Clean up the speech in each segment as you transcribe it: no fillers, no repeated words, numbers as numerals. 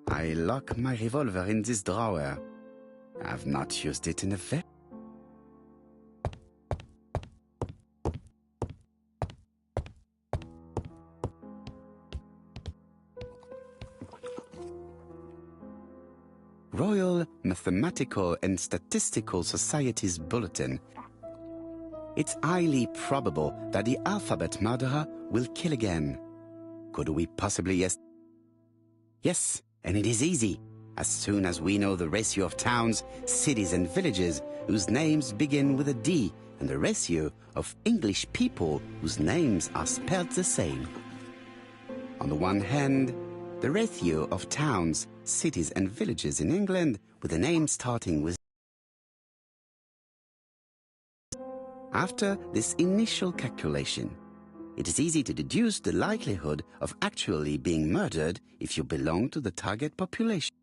I lock my revolver in this drawer. I've not used it in a very... Royal Mathematical and Statistical Society's bulletin. It's highly probable that the alphabet murderer will kill again. Could we possibly yes? Yes, and it is easy. As soon as we know the ratio of towns, cities and villages whose names begin with a D and the ratio of English people whose names are spelled the same. On the one hand, the ratio of towns, cities and villages in England with a name starting with... After this initial calculation, it is easy to deduce the likelihood of actually being murdered if you belong to the target population.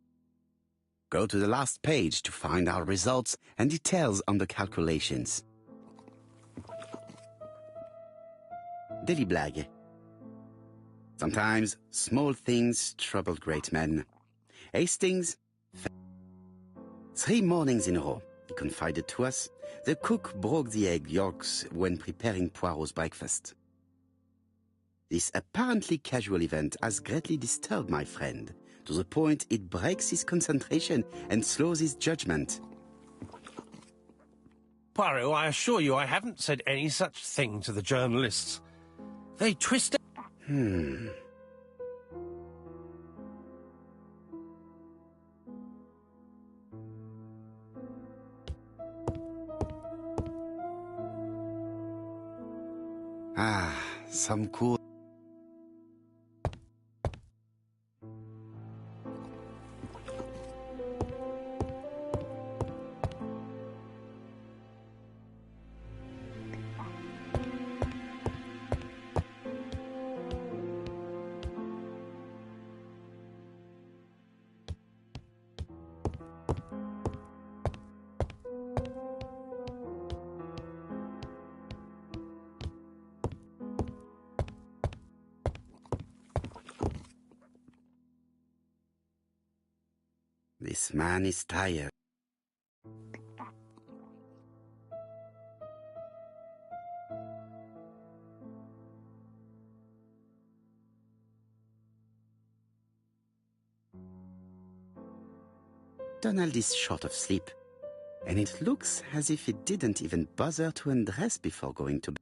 Go to the last page to find our results and details on the calculations. Daily Blague. Sometimes small things trouble great men. Hastings, 3 mornings in a row, he confided to us, the cook broke the egg yolks when preparing Poirot's breakfast. This apparently casual event has greatly disturbed my friend, to the point it breaks his concentration and slows his judgment. Poirot, I assure you I haven't said any such thing to the journalists. They twist it. Some cool... This man is tired. Donald is short of sleep, and it looks as if he didn't even bother to undress before going to bed.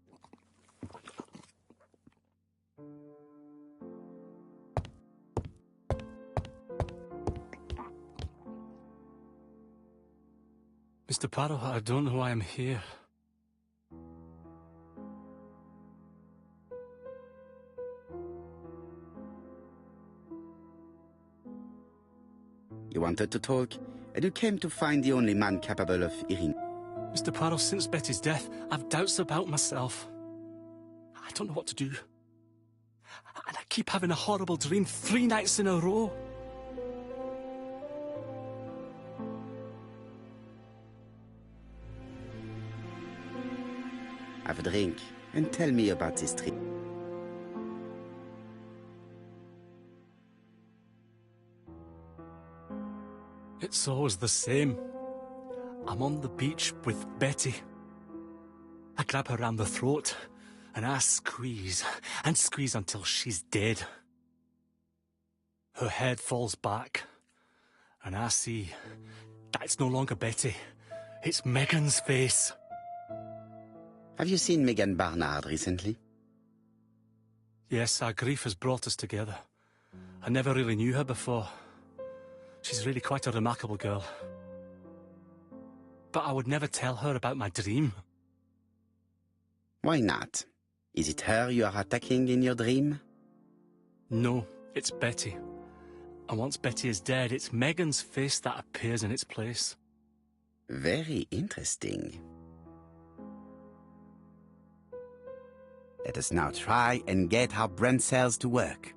Mr. Poirot, I don't know why I'm here. You wanted to talk, and you came to find the only man capable of hearing. Mr. Poirot, since Betty's death, I've doubts about myself. I don't know what to do. And I keep having a horrible dream 3 nights in a row. Have a drink, and tell me about this trip. It's always the same. I'm on the beach with Betty. I grab her round the throat, and I squeeze, and squeeze until she's dead. Her head falls back, and I see that it's no longer Betty. It's Megan's face. Have you seen Megan Barnard recently? Yes, our grief has brought us together. I never really knew her before. She's really quite a remarkable girl. But I would never tell her about my dream. Why not? Is it her you are attacking in your dream? No, it's Betty. And once Betty is dead, it's Megan's face that appears in its place. Very interesting. Let us now try and get our brain cells to work.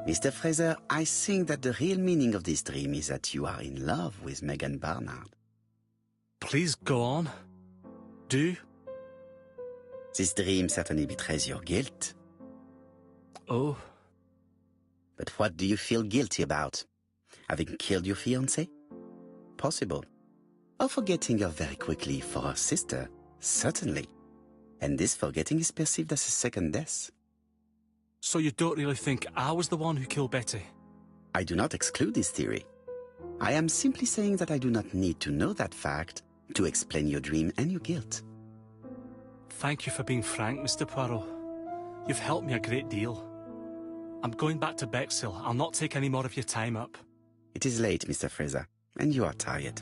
Mr. Fraser, I think that the real meaning of this dream is that you are in love with Megan Barnard. Please go on. Do. This dream certainly betrays your guilt. Oh. But what do you feel guilty about? Having killed your fiancé? Possible. Or forgetting her very quickly for her sister? Certainly. And this forgetting is perceived as a second death. So you don't really think I was the one who killed Betty? I do not exclude this theory. I am simply saying that I do not need to know that fact to explain your dream and your guilt. Thank you for being frank, Mr. Poirot. You've helped me a great deal. I'm going back to Bexhill. I'll not take any more of your time up. It is late, Mr. Fraser, and you are tired.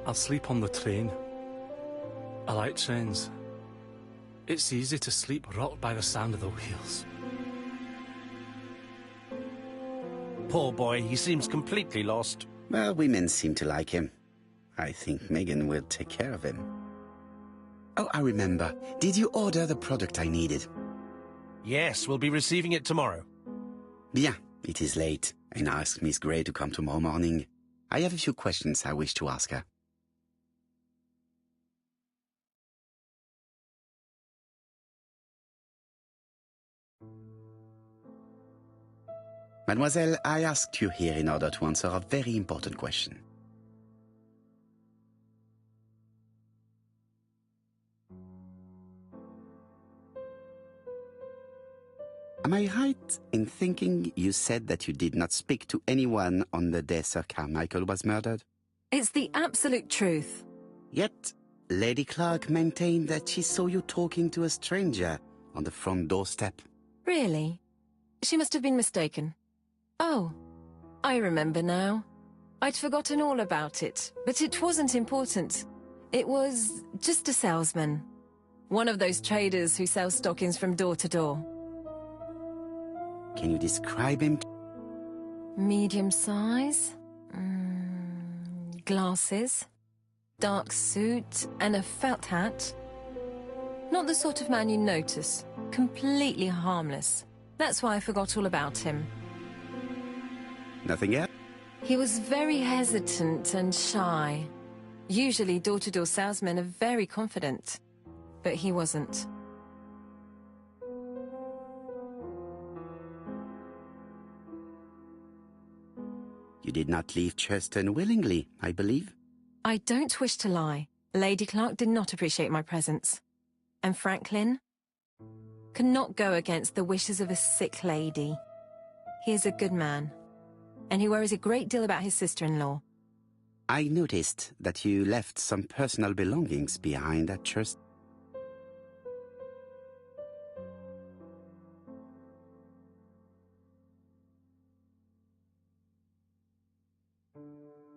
I'll sleep on the train. I like trains. It's easy to sleep rocked by the sound of the wheels. Poor boy, he seems completely lost. Well, women seem to like him. I think Megan will take care of him. Oh, I remember. Did you order the product I needed? Yes, we'll be receiving it tomorrow. Bien, it is late, and I asked Miss Gray to come tomorrow morning. I have a few questions I wish to ask her. Mademoiselle, I asked you here in order to answer a very important question. Am I right in thinking you said that you did not speak to anyone on the day Sir Carmichael was murdered? It's the absolute truth. Yet, Lady Clark maintained that she saw you talking to a stranger on the front doorstep. Really? She must have been mistaken. Oh, I remember now. I'd forgotten all about it, but it wasn't important. It was just a salesman. One of those traders who sell stockings from door to door. Can you describe him? Medium size, glasses, dark suit, and a felt hat. Not the sort of man you notice. Completely harmless. That's why I forgot all about him. Nothing else? He was very hesitant and shy. Usually door-to-door salesmen are very confident, but he wasn't. You did not leave Churston willingly, I believe. I don't wish to lie. Lady Clark did not appreciate my presence. And Franklin could not go against the wishes of a sick lady. He is a good man, and he worries a great deal about his sister-in-law. I noticed that you left some personal belongings behind at Churston.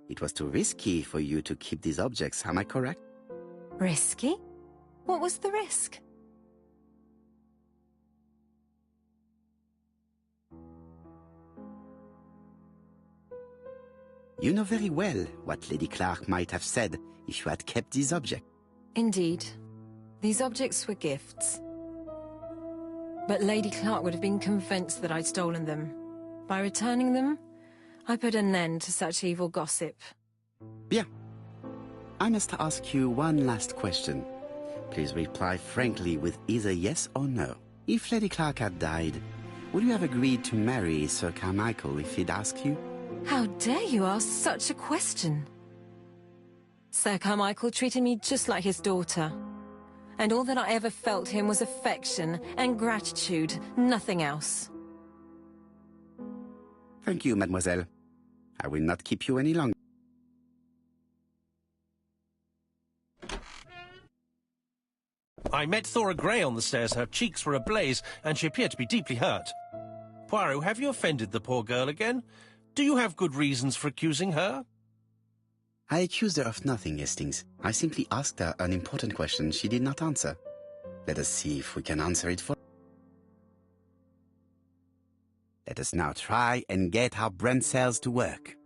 It was too risky for you to keep these objects, am I correct? Risky? What was the risk? You know very well what Lady Clark might have said if you had kept these objects. Indeed. These objects were gifts. But Lady Clark would have been convinced that I'd stolen them. By returning them, I put an end to such evil gossip. Bien. I must ask you one last question. Please reply frankly with either yes or no. If Lady Clark had died, would you have agreed to marry Sir Carmichael if he'd asked you? How dare you ask such a question? Sir Carmichael treated me just like his daughter. And all that I ever felt him was affection and gratitude, nothing else. Thank you, mademoiselle. I will not keep you any longer. I met Thora Grey on the stairs. Her cheeks were ablaze, and she appeared to be deeply hurt. Poirot, have you offended the poor girl again? Do you have good reasons for accusing her? I accused her of nothing, Hastings. I simply asked her an important question she did not answer. Let us see if we can answer it for her. Let us now try and get our brain cells to work.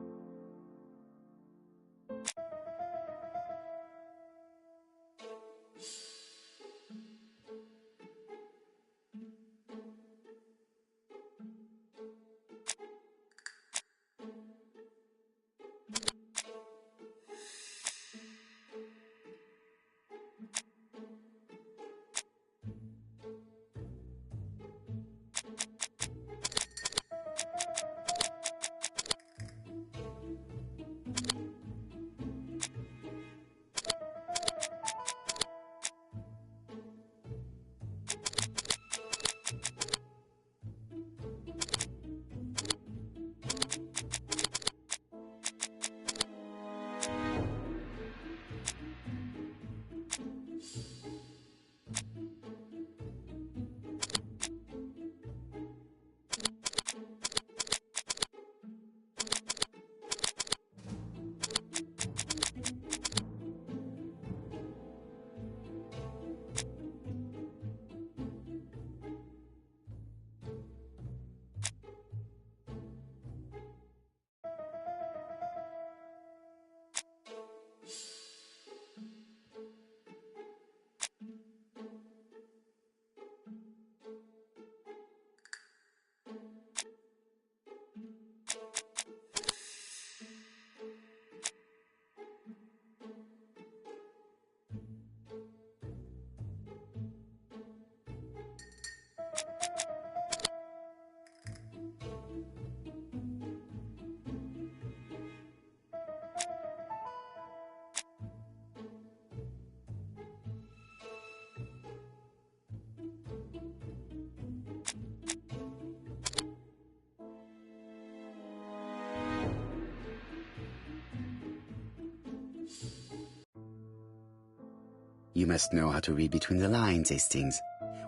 You must know how to read between the lines, Hastings.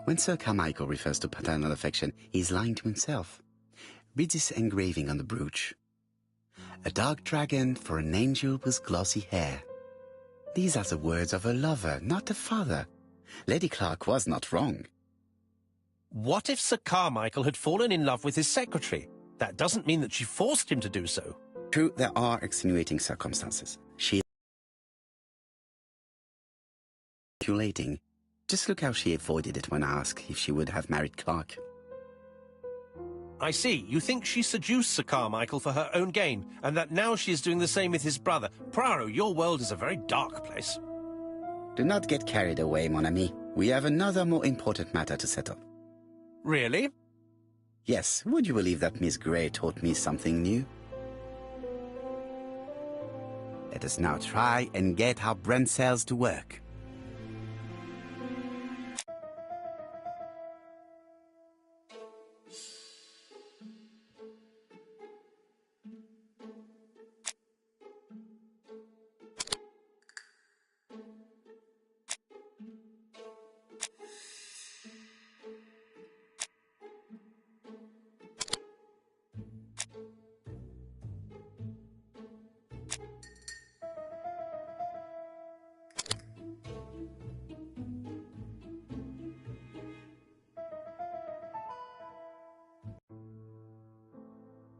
When Sir Carmichael refers to paternal affection, he's lying to himself. Read this engraving on the brooch. A dark dragon for an angel with glossy hair. These are the words of a lover, not a father. Lady Clark was not wrong. What if Sir Carmichael had fallen in love with his secretary? That doesn't mean that she forced him to do so. True, there are extenuating circumstances. She is speculating. Just look how she avoided it when asked if she would have married Clark. I see. You think she seduced Sir Carmichael for her own gain, and that now she is doing the same with his brother. Poirot, your world is a very dark place. Do not get carried away, mon ami. We have another more important matter to settle. Really? Yes, would you believe that Miss Grey taught me something new? Let us now try and get our brain cells to work.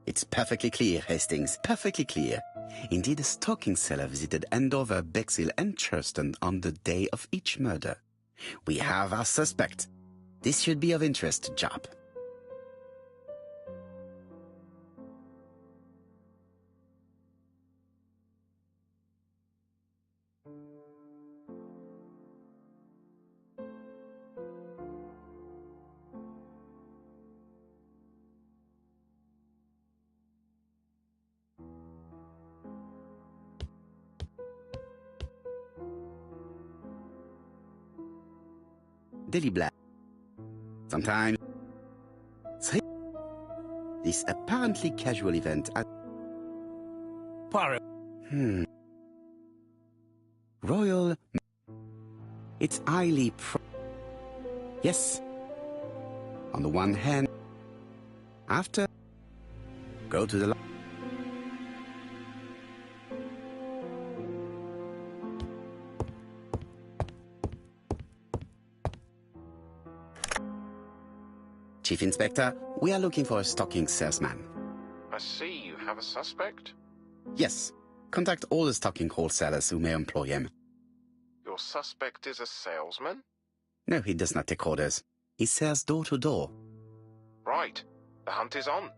It's perfectly clear, Hastings, perfectly clear. Indeed, a stalking seller visited Andover, Bexhill and Churston on the day of each murder. We have our suspect. This should be of interest to Job. Daily Black. Sometimes this apparently casual event at Poirot. Royal. It's highly yes. On the one hand, after go to the Chief Inspector, we are looking for a stalking salesman. I see you have a suspect? Yes. Contact all the stalking wholesalers who may employ him. Your suspect is a salesman? No, he does not take orders. He sells door to door. Right. The hunt is on.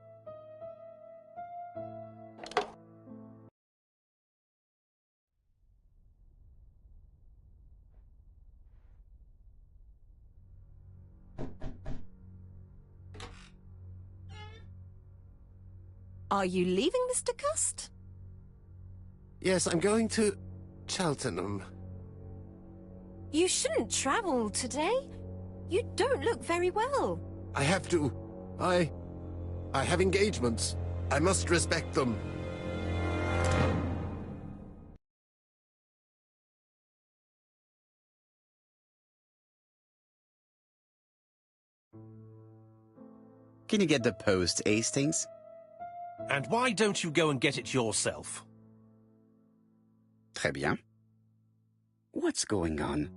Are you leaving, Mr. Cust? Yes, I'm going to Cheltenham. You shouldn't travel today. You don't look very well. I have to. I have engagements. I must respect them. Can you get the post, Hastings? And why don't you go and get it yourself? Très bien. What's going on?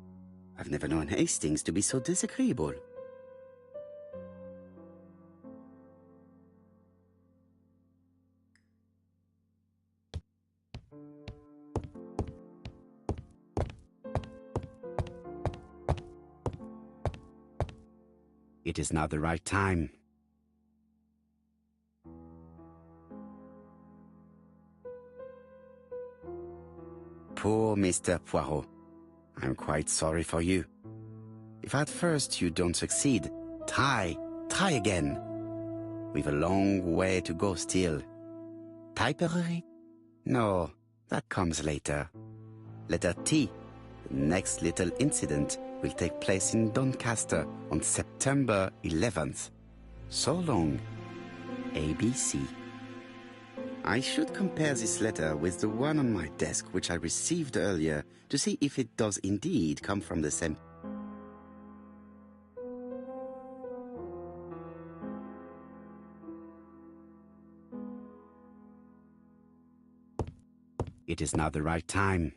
I've never known Hastings to be so disagreeable. It is not the right time. Poor Mr. Poirot. I'm quite sorry for you. If at first you don't succeed, try again. We've a long way to go still. Typery? No, that comes later. Letter T. The next little incident will take place in Doncaster on September 11th. So long, ABC. I should compare this letter with the one on my desk which I received earlier to see if it does indeed come from the same... It is not the right time.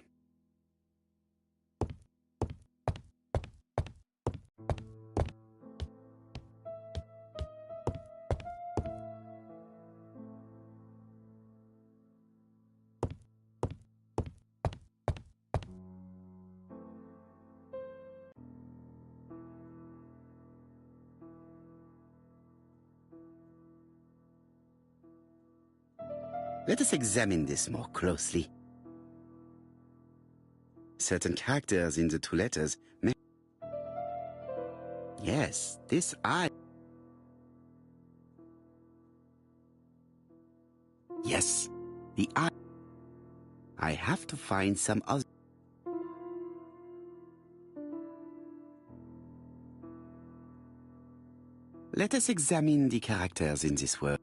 Let us examine this more closely. Certain characters in the two letters may... Yes, this I... Yes, the I... I have to find some other... Let us examine the characters in this word.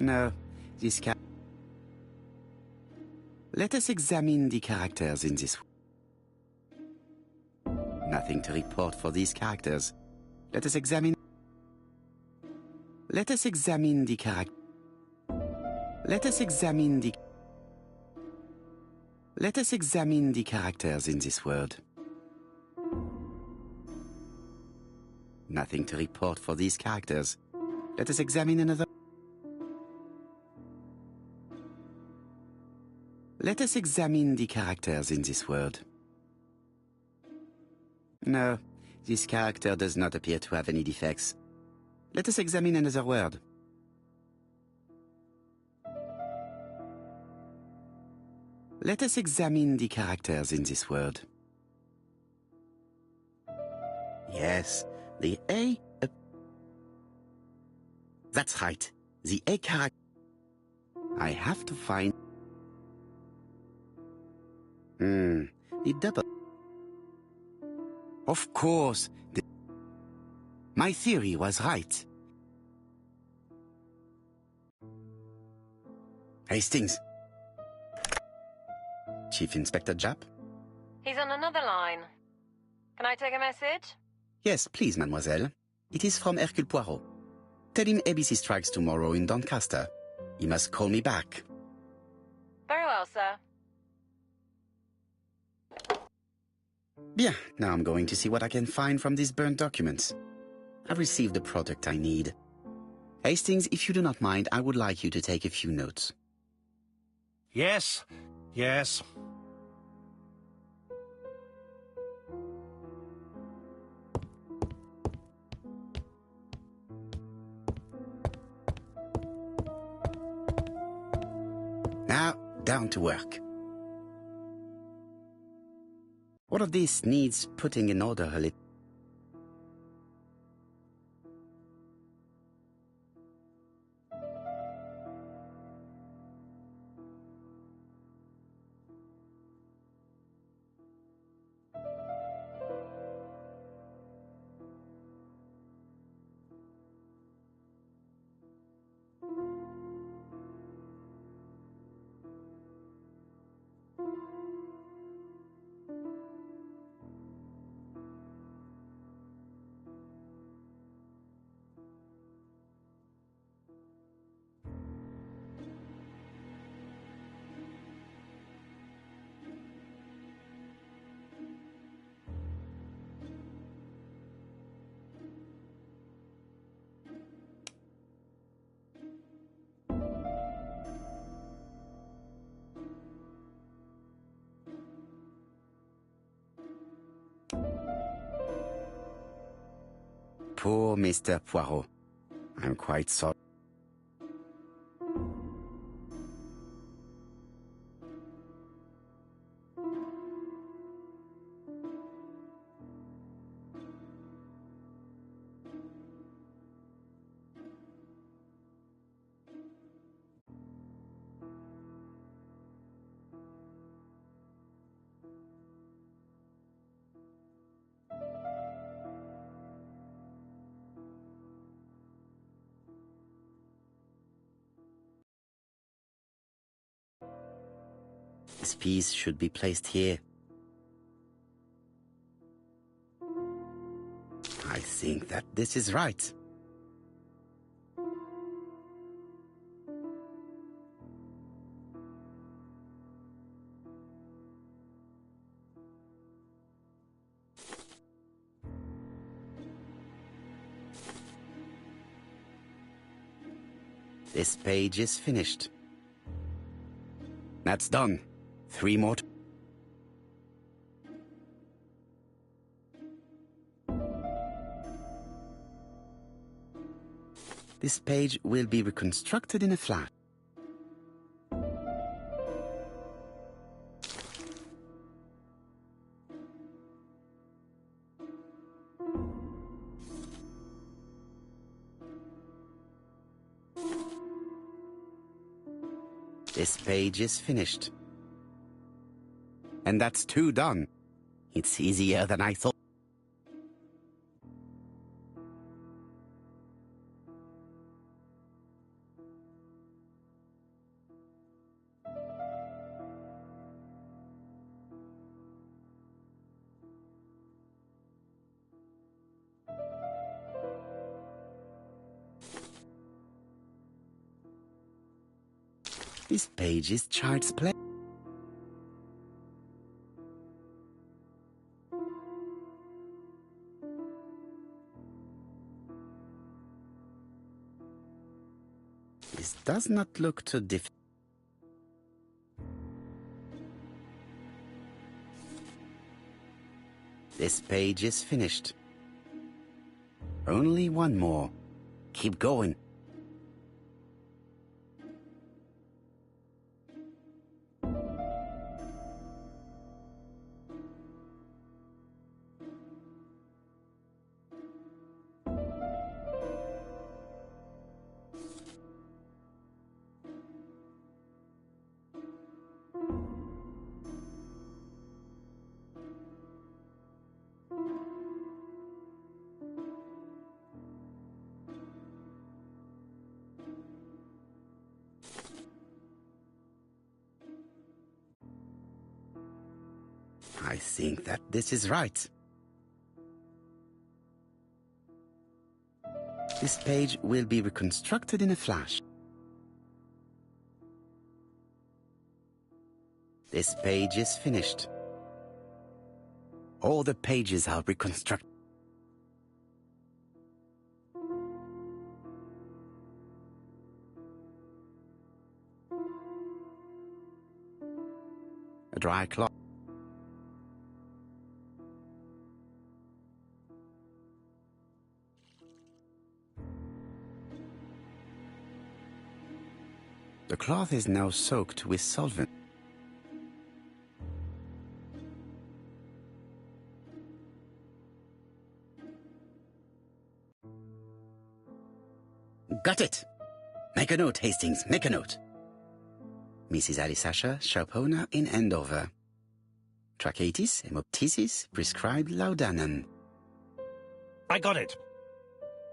No, this ca... Let us examine the characters in this... Nothing to report for these characters. Let us examine... Let us examine the character... Let us examine the... Let us examine the characters in this word. Nothing to report for these characters. Let us examine another... Let us examine the characters in this word. No, this character does not appear to have any defects. Let us examine another word. Let us examine the characters in this word. Yes, the A... That's right, the A character. I have to find... the double... Of course, my theory was right. Hastings. Chief Inspector Japp? He's on another line. Can I take a message? Yes, please, mademoiselle. It is from Hercule Poirot. Tell him ABC strikes tomorrow in Doncaster. He must call me back. Very well, sir. Bien, now I'm going to see what I can find from these burnt documents. I've received the product I need. Hastings, if you do not mind, I would like you to take a few notes. Yes, yes. Now, down to work. All of this needs putting in order a little. Poor Mr. Poirot. I'm quite sorry. This piece should be placed here. I think that this is right. This page is finished. That's done. 3 more. This page will be reconstructed in a flash. This page is finished. And that's 2 done. It's easier than I thought. This page is child's play. This does not look too difficult. This page is finished. Only 1 more. Keep going. I think that this is right. This page will be reconstructed in a flash. This page is finished. All the pages are reconstructed. A dry cloth. The cloth is now soaked with solvent. Got it! Make a note, Hastings, make a note. Mrs. Alice Asher, shop owner in Andover. Tracheitis, hemoptysis, prescribed laudanum. I got it.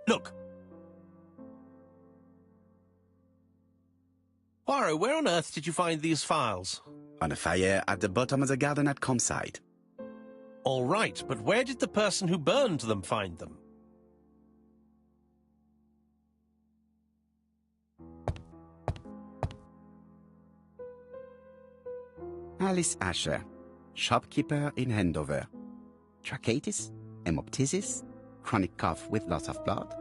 Look. Poirot, where on earth did you find these files? On a fire at the bottom of the garden at campsite. All right, but where did the person who burned them find them? Alice Asher, shopkeeper in Andover. Tracheitis, hemoptysis, chronic cough with loss of blood,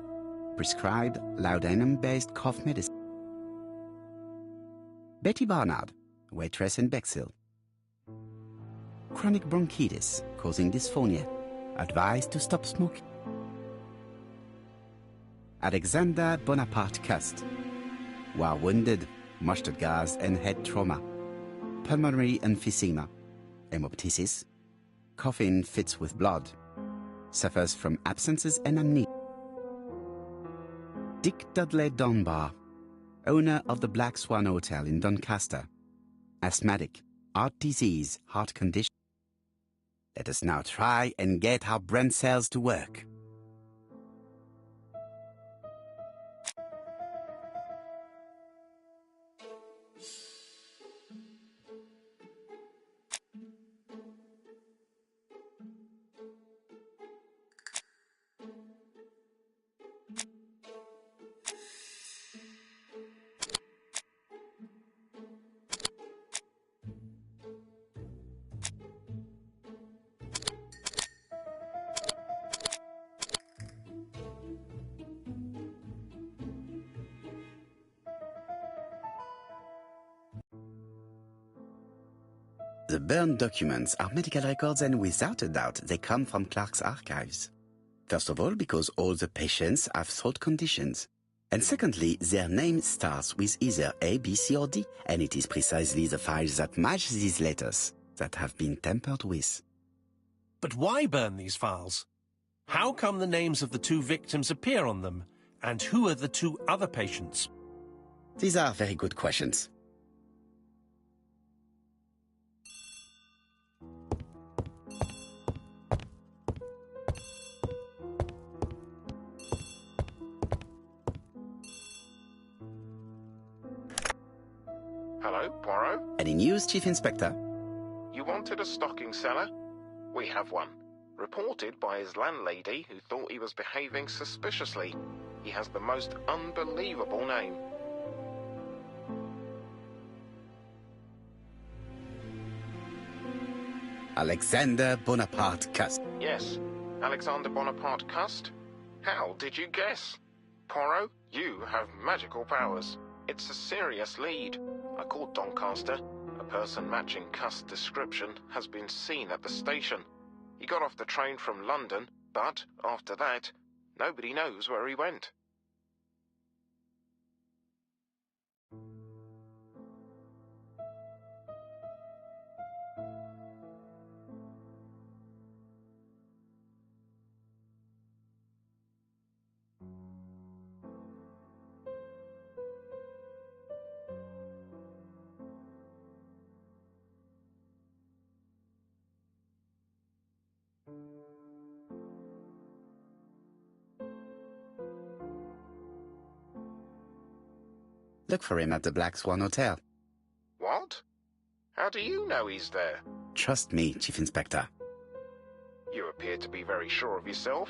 prescribed laudanum-based cough medicine. Betty Barnard, waitress in Bexhill. Chronic bronchitis causing dysphonia, advised to stop smoking. Alexander Bonaparte Cust, war wounded, mustard gas and head trauma. Pulmonary emphysema, hemoptysis, coughing fits with blood, suffers from abscesses and amnesia. Dick Dudley Dunbar, owner of the Black Swan Hotel in Doncaster, asthmatic, heart disease, heart condition. Let us now try and get our brain cells to work. The burned documents are medical records, and without a doubt they come from Clark's archives. First of all, because all the patients have throat conditions. And secondly, their name starts with either A, B, C, or D, and it is precisely the files that match these letters that have been tampered with. But why burn these files? How come the names of the two victims appear on them? And who are the two other patients? These are very good questions. Hello, Poirot? Any news, Chief Inspector? You wanted a stocking seller? We have one. Reported by his landlady, who thought he was behaving suspiciously. He has the most unbelievable name. Alexander Bonaparte Cust. Yes, Alexander Bonaparte Cust? How did you guess? Poirot, you have magical powers. It's a serious lead. I called Doncaster. A person matching Cust's description has been seen at the station. He got off the train from London, but after that, nobody knows where he went. Look for him at the Black Swan Hotel. What? How do you know he's there? Trust me, Chief Inspector. You appear to be very sure of yourself.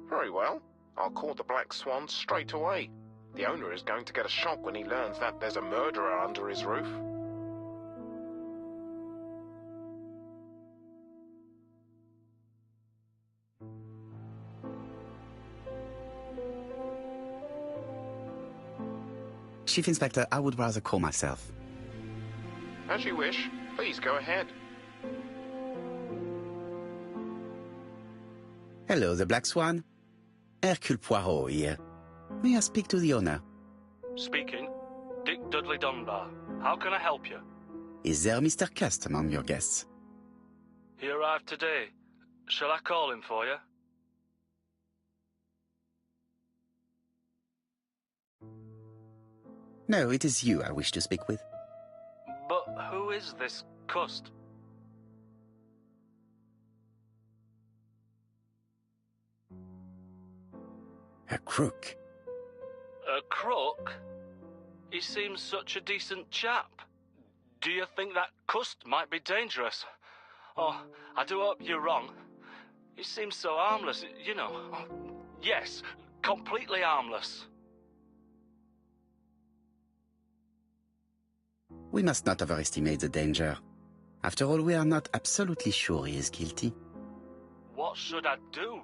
Very well. I'll call the Black Swan straight away. The owner is going to get a shock when he learns that there's a murderer under his roof. Chief Inspector, I would rather call myself. As you wish. Please go ahead. Hello, the Black Swan. Hercule Poirot here. May I speak to the owner? Speaking. Dick Dudley Dunbar. How can I help you? Is there Mr. Cust among your guests? He arrived today. Shall I call him for you? No, it is you I wish to speak with. But who is this Cust? A crook. A crook? He seems such a decent chap. Do you think that Cust might be dangerous? Oh, I do hope you're wrong. He seems so harmless, you know. Oh, yes, completely harmless. We must not overestimate the danger. After all, we are not absolutely sure he is guilty. What should I do?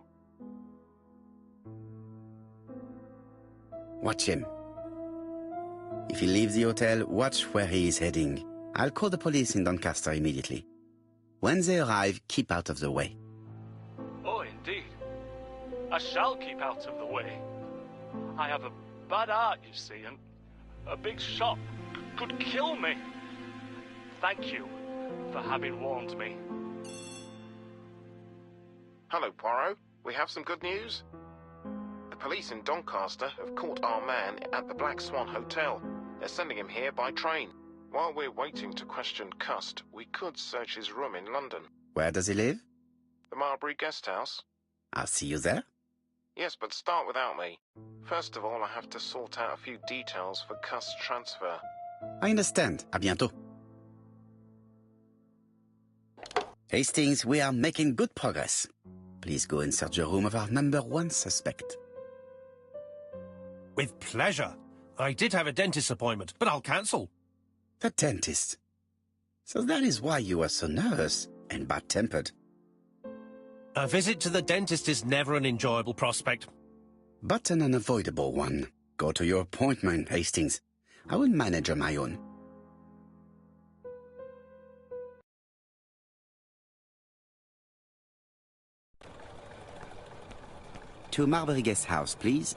Watch him. If he leaves the hotel, watch where he is heading. I'll call the police in Doncaster immediately. When they arrive, keep out of the way. Oh, indeed. I shall keep out of the way. I have a bad heart, you see, and a big shot could kill me. Thank you for having warned me. Hello, Poirot. We have some good news. The police in Doncaster have caught our man at the Black Swan Hotel. They're sending him here by train. While we're waiting to question Cust, we could search his room in London. Where does he live? The Marbury Guest House. I'll see you there. Yes, but start without me. First of all, I have to sort out a few details for Cust's transfer. I understand. À bientôt. Hastings, we are making good progress. Please go and search the room of our #1 suspect. With pleasure. I did have a dentist appointment, but I'll cancel. The dentist. So that is why you were so nervous and bad-tempered. A visit to the dentist is never an enjoyable prospect. But an unavoidable one. Go to your appointment, Hastings. I will manage on my own. to Marbury Guest House, please.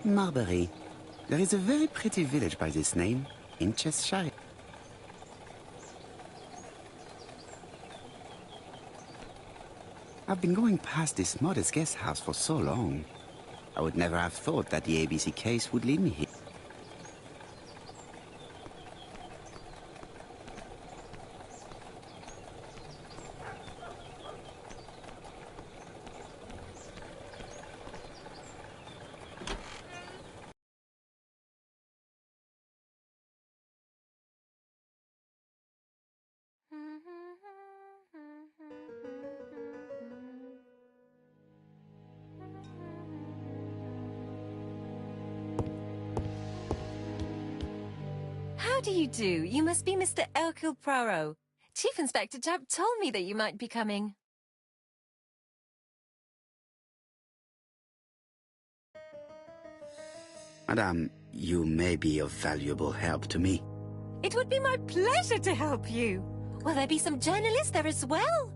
Marbury. There is a very pretty village by this name, in Cheshire. I've been going past this modest guest house for so long. I would never have thought that the ABC case would lead me here. How do you do? You must be Mr. Hercule Poirot. Chief Inspector Jupp told me that you might be coming. Madame, you may be of valuable help to me. It would be my pleasure to help you. Will there be some journalists there as well?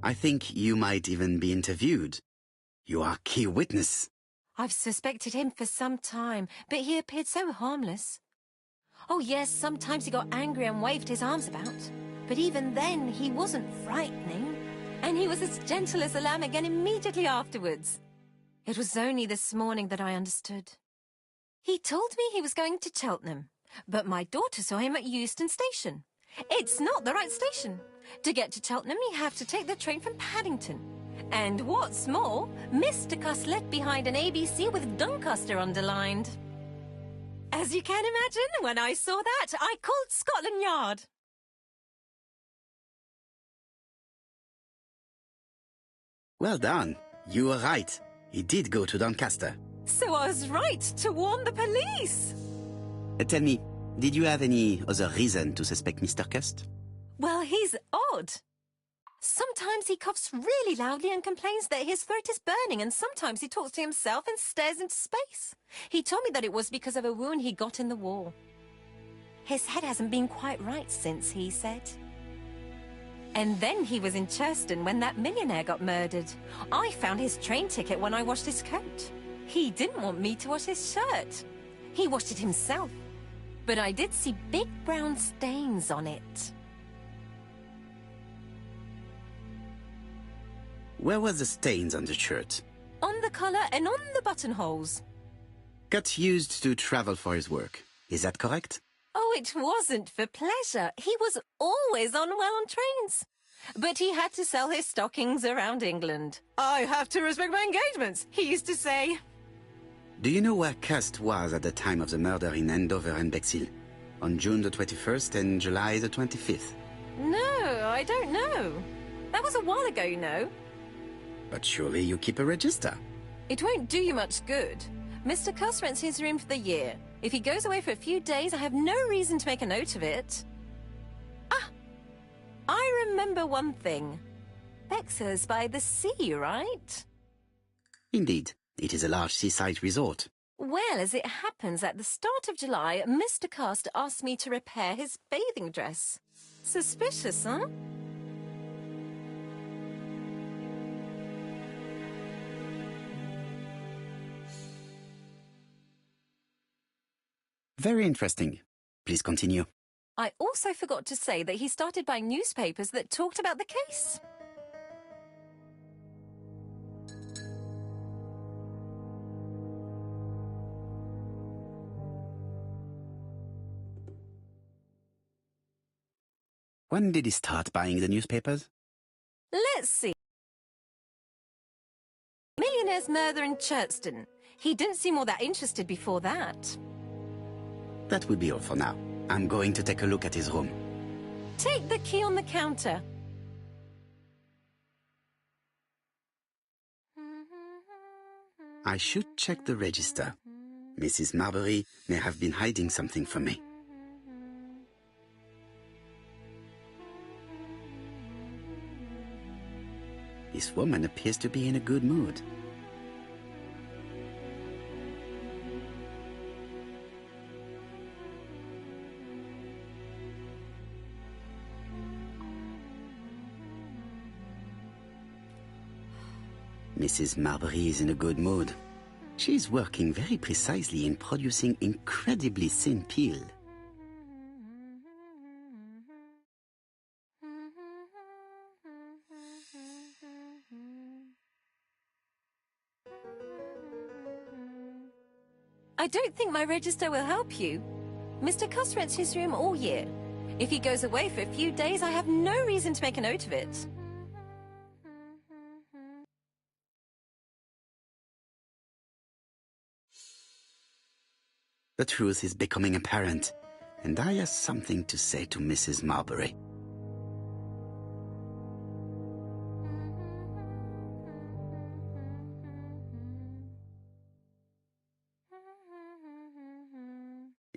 I think you might even be interviewed. You are key witness. I've suspected him for some time, but he appeared so harmless. Oh yes, sometimes he got angry and waved his arms about. But even then, he wasn't frightening. And he was as gentle as a lamb again immediately afterwards. It was only this morning that I understood. He told me he was going to Cheltenham, but my daughter saw him at Euston Station. It's not the right station. To get to Cheltenham, you have to take the train from Paddington. And what's more, Mr. Cuss left behind an ABC with Doncaster underlined. As you can imagine, when I saw that, I called Scotland Yard. Well done. You were right. He did go to Doncaster. So I was right to warn the police. Tell me, did you have any other reason to suspect Mr. Cust? Well, he's odd. Sometimes he coughs really loudly and complains that his throat is burning, and sometimes he talks to himself and stares into space. He told me that it was because of a wound he got in the war. His head hasn't been quite right since, he said. And then he was in Churston when that millionaire got murdered. I found his train ticket when I washed his coat. He didn't want me to wash his shirt. He washed it himself. But I did see big brown stains on it. Where were the stains on the shirt? On the collar and on the buttonholes. Cut used to travel for his work. Is that correct? Oh, it wasn't for pleasure. He was always unwell on trains. But he had to sell his stockings around England. I have to respect my engagements, he used to say. Do you know where Cust was at the time of the murder in Andover and Bexhill? On June the 21st and July the 25th? No, I don't know. That was a while ago, you know. But surely you keep a register. It won't do you much good. Mr. Cuss rents his room for the year. If he goes away for a few days, I have no reason to make a note of it. Ah! I remember one thing. Bexhill's by the sea, right? Indeed. It is a large seaside resort. Well, as it happens, at the start of July, Mr. Cust asked me to repair his bathing dress. Suspicious, huh? Very interesting. Please continue. I also forgot to say that he started buying newspapers that talked about the case. When did he start buying the newspapers? Let's see. Millionaire's murder in Churston. He didn't seem all that interested before that. That will be all for now. I'm going to take a look at his room. Take the key on the counter. I should check the register. Mrs. Marbury may have been hiding something from me. This woman appears to be in a good mood. Mrs. Marbury is in a good mood. She's working very precisely in producing incredibly thin peel. I don't think my register will help you. Mr. Cuss rents his room all year. If he goes away for a few days, I have no reason to make a note of it. The truth is becoming apparent, and I have something to say to Mrs. Marbury.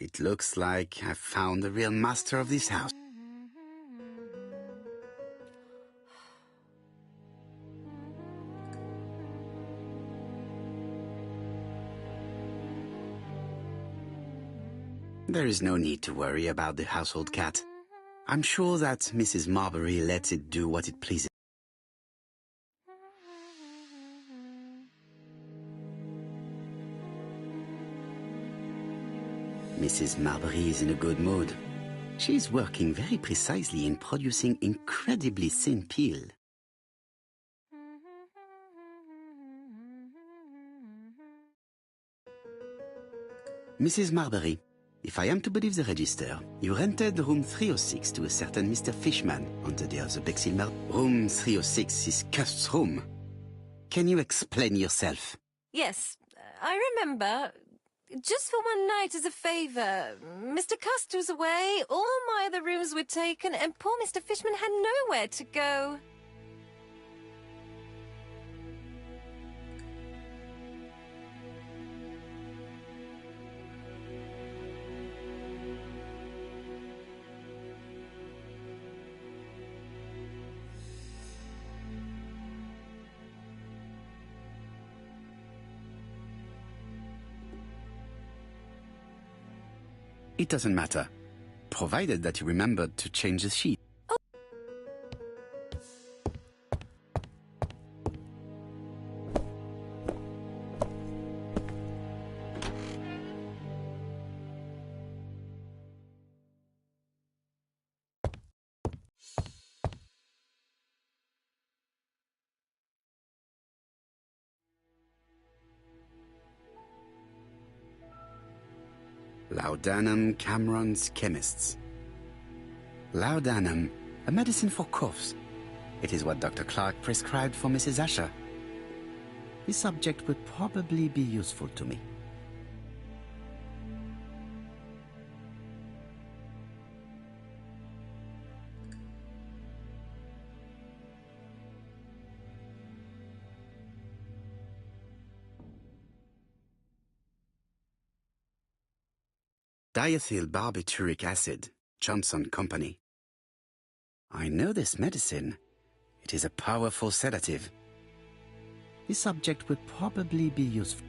It looks like I've found the real master of this house. There is no need to worry about the household cat. I'm sure that Mrs. Marbury lets it do what it pleases. Mrs. Marbury is in a good mood. She's working very precisely in producing incredibly thin peel. Mrs. Marbury, if I am to believe the register, you rented room 306 to a certain Mr. Fishman on the day of the Bexhill murder. Room 306 is Cust's room. Can you explain yourself? Yes, I remember. Just for one night as a favour. Mr. Cust was away, all my other rooms were taken, and poor Mr. Fishman had nowhere to go. It doesn't matter, provided that you remembered to change the sheet. Oh. Laudanum Cameron's Chemists. Laudanum, a medicine for coughs. It is what Dr. Clark prescribed for Mrs. Asher. This subject would probably be useful to me. Diethyl barbituric acid, Johnson Company. I know this medicine. It is a powerful sedative. This subject would probably be useful.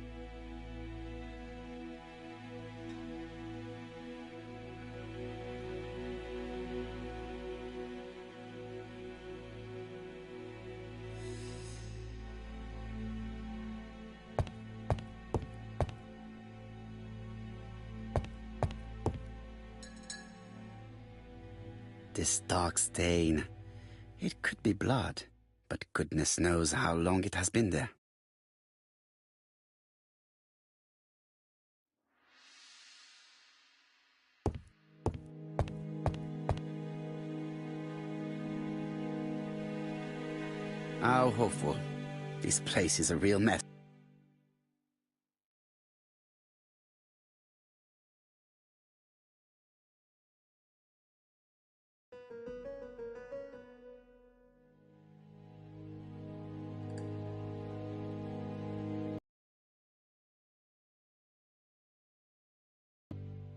This dark stain. It could be blood, but goodness knows how long it has been there. How hopeful. This place is a real mess.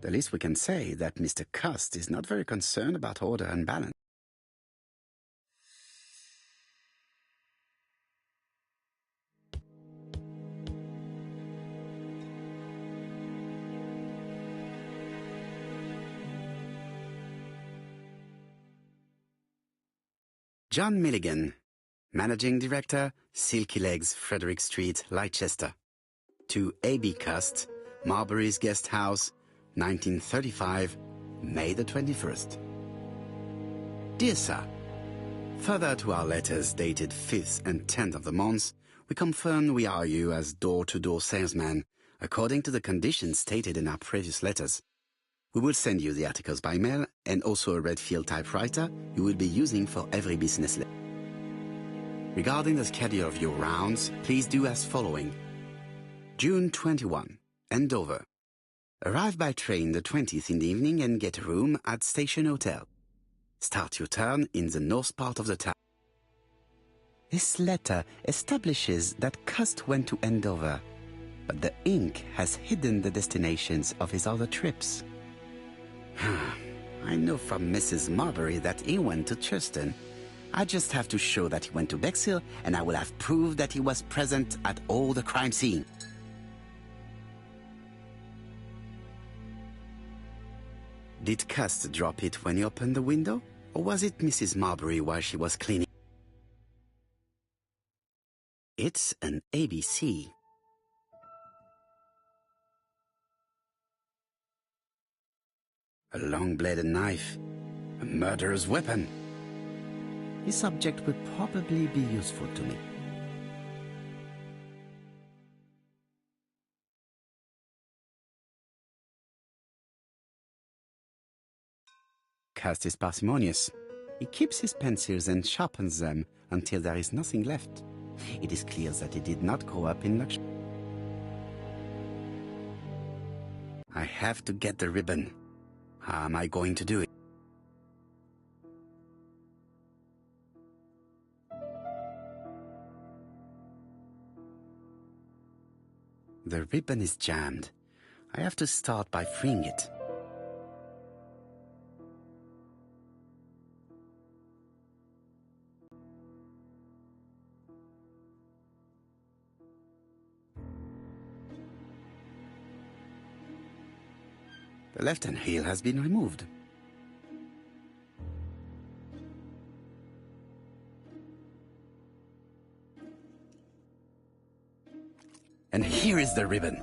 The least we can say that Mr. Cust is not very concerned about order and balance. John Milligan, Managing Director, Silky Legs, Frederick Street, Leicester. To A.B. Cust, Marbury's Guest House, 1935, May the 21st. Dear Sir, further to our letters dated 5th and 10th of the month, we confirm we are you as door-to-door salesman, according to the conditions stated in our previous letters. We will send you the articles by mail and also a Redfield typewriter you will be using for every business letter. Regarding the schedule of your rounds, please do as following. June 21, Andover. Arrive by train the 20th in the evening and get a room at Station Hotel. Start your turn in the north part of the town. This letter establishes that Cust went to Andover, but the ink has hidden the destinations of his other trips. I know from Mrs. Marbury that he went to Churston. I just have to show that he went to Bexhill, and I will have proved that he was present at all the crime scene. Did Cust drop it when he opened the window, or was it Mrs. Marbury while she was cleaning? It's an ABC. A long-bladed knife, a murderer's weapon. This object will probably be useful to me. Cust is parsimonious. He keeps his pencils and sharpens them until there is nothing left. It is clear that he did not grow up in luxury. I have to get the ribbon. How am I going to do it? The ribbon is jammed. I have to start by freeing it. The left-hand heel has been removed. And here is the ribbon.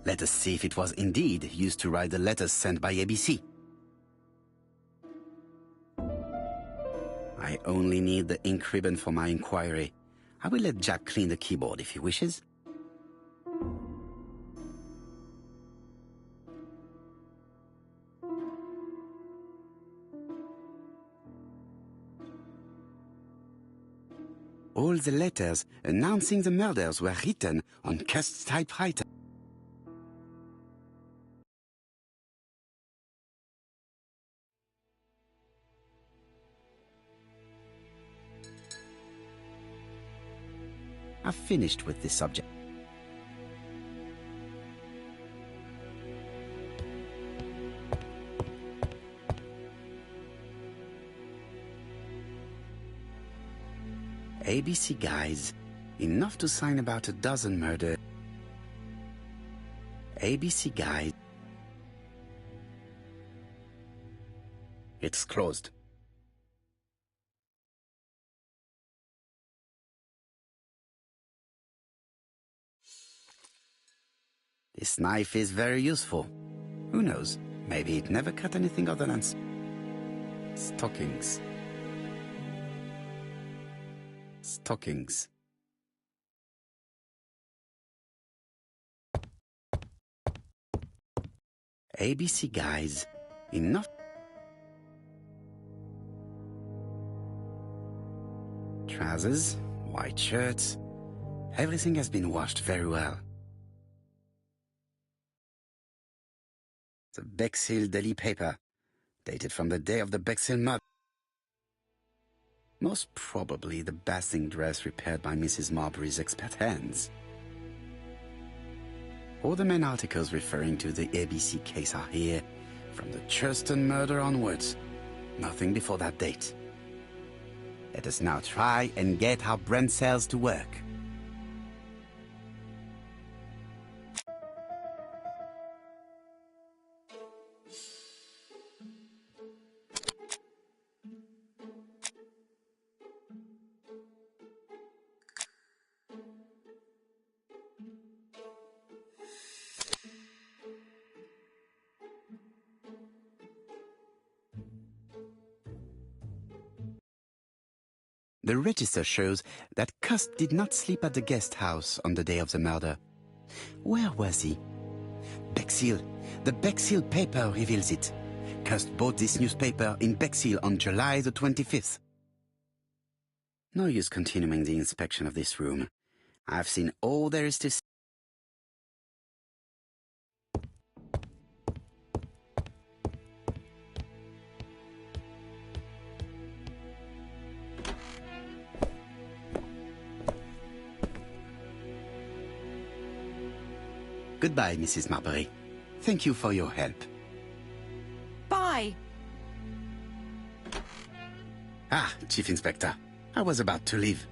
Let us see if it was indeed used to write the letters sent by ABC. I only need the ink ribbon for my inquiry. I will let Jack clean the keyboard if he wishes. All the letters announcing the murders were written on Cust's typewriter. I've finished with this subject. ABC guys, enough to sign about a dozen murders. ABC guys. It's closed. This knife is very useful. Who knows? Maybe it never cut anything other than stockings. Stockings. ABC guys, enough. Trousers, white shirts. Everything has been washed very well. The Bexhill daily paper, dated from the day of the Bexhill murder. Most probably the bathing dress repaired by Mrs. Marbury's expert hands. All the main articles referring to the ABC case are here, from the Churston murder onwards. Nothing before that date. Let us now try and get our brain cells to work. The register shows that Cust did not sleep at the guest house on the day of the murder. Where was he? Bexhill. The Bexhill paper reveals it. Cust bought this newspaper in Bexhill on July the 25th. No use continuing the inspection of this room. I've seen all there is to see. Goodbye, Mrs. Marbury. Thank you for your help. Bye. Ah, Chief Inspector. I was about to leave.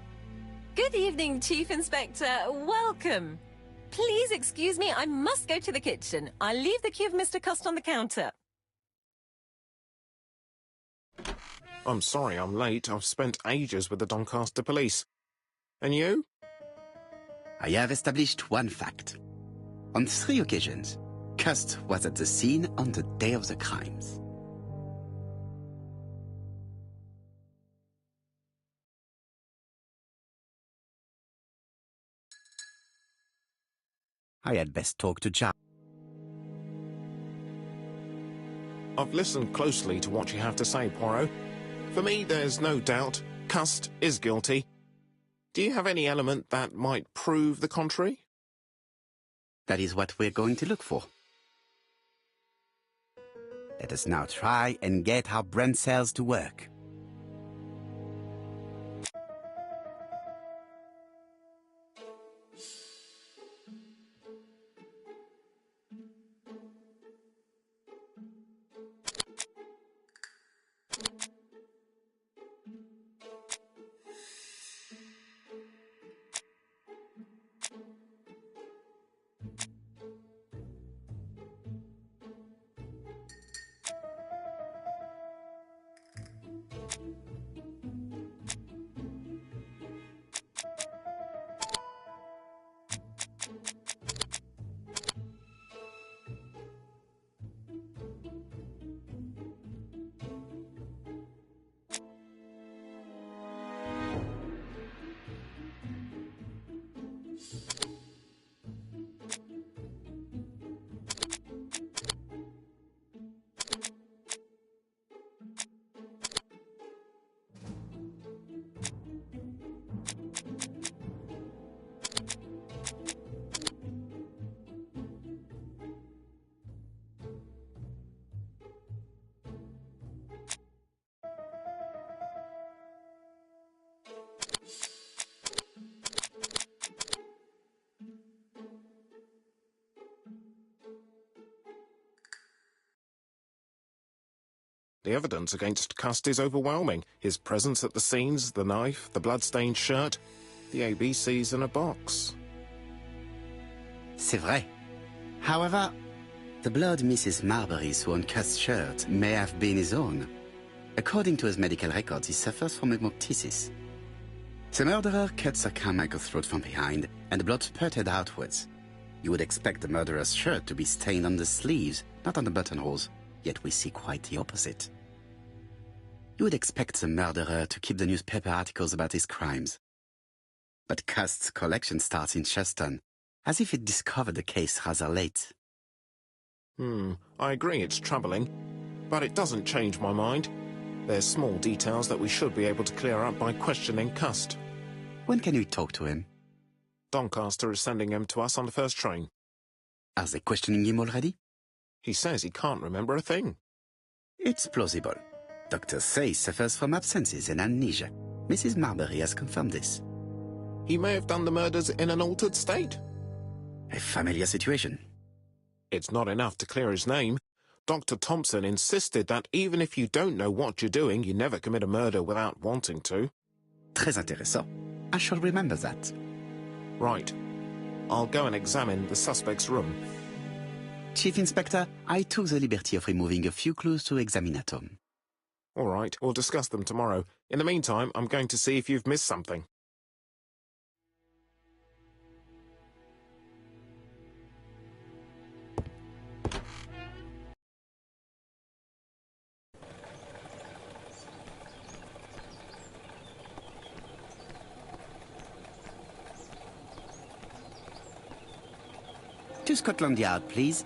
Good evening, Chief Inspector. Welcome. Please excuse me, I must go to the kitchen. I'll leave the key of Mr. Cust on the counter. I'm sorry I'm late. I've spent ages with the Doncaster police. And you? I have established one fact. On 3 occasions, Cust was at the scene on the day of the crimes. I had best talk to Jack. I've listened closely to what you have to say, Poirot. For me, there's no doubt Cust is guilty. Do you have any element that might prove the contrary? That is what we're going to look for. Let us now try and get our brain cells to work. The evidence against Cust is overwhelming. His presence at the scenes, the knife, the blood-stained shirt, the ABCs in a box. C'est vrai. However, the blood Mrs. Marbury saw on Cust's shirt may have been his own. According to his medical records, he suffers from hemoptysis. The murderer cut Sir Carmichael's throat from behind, and the blood spurted outwards. You would expect the murderer's shirt to be stained on the sleeves, not on the buttonholes, yet we see quite the opposite. You would expect the murderer to keep the newspaper articles about his crimes. But Cust's collection starts in Cheston, as if it discovered the case rather late. I agree it's troubling, but it doesn't change my mind. There's small details that we should be able to clear up by questioning Cust. When can we talk to him? Doncaster is sending him to us on the first train. Are they questioning him already? He says he can't remember a thing. It's plausible. Doctors say he suffers from absences and amnesia. Mrs. Marbury has confirmed this. He may have done the murders in an altered state. A familiar situation. It's not enough to clear his name. Dr. Thompson insisted that even if you don't know what you're doing, you never commit a murder without wanting to. Très intéressant. I shall remember that. Right. I'll go and examine the suspect's room. Chief Inspector, I took the liberty of removing a few clues to examinatum. All right, we'll discuss them tomorrow. In the meantime, I'm going to see if you've missed something. To Scotland Yard, please.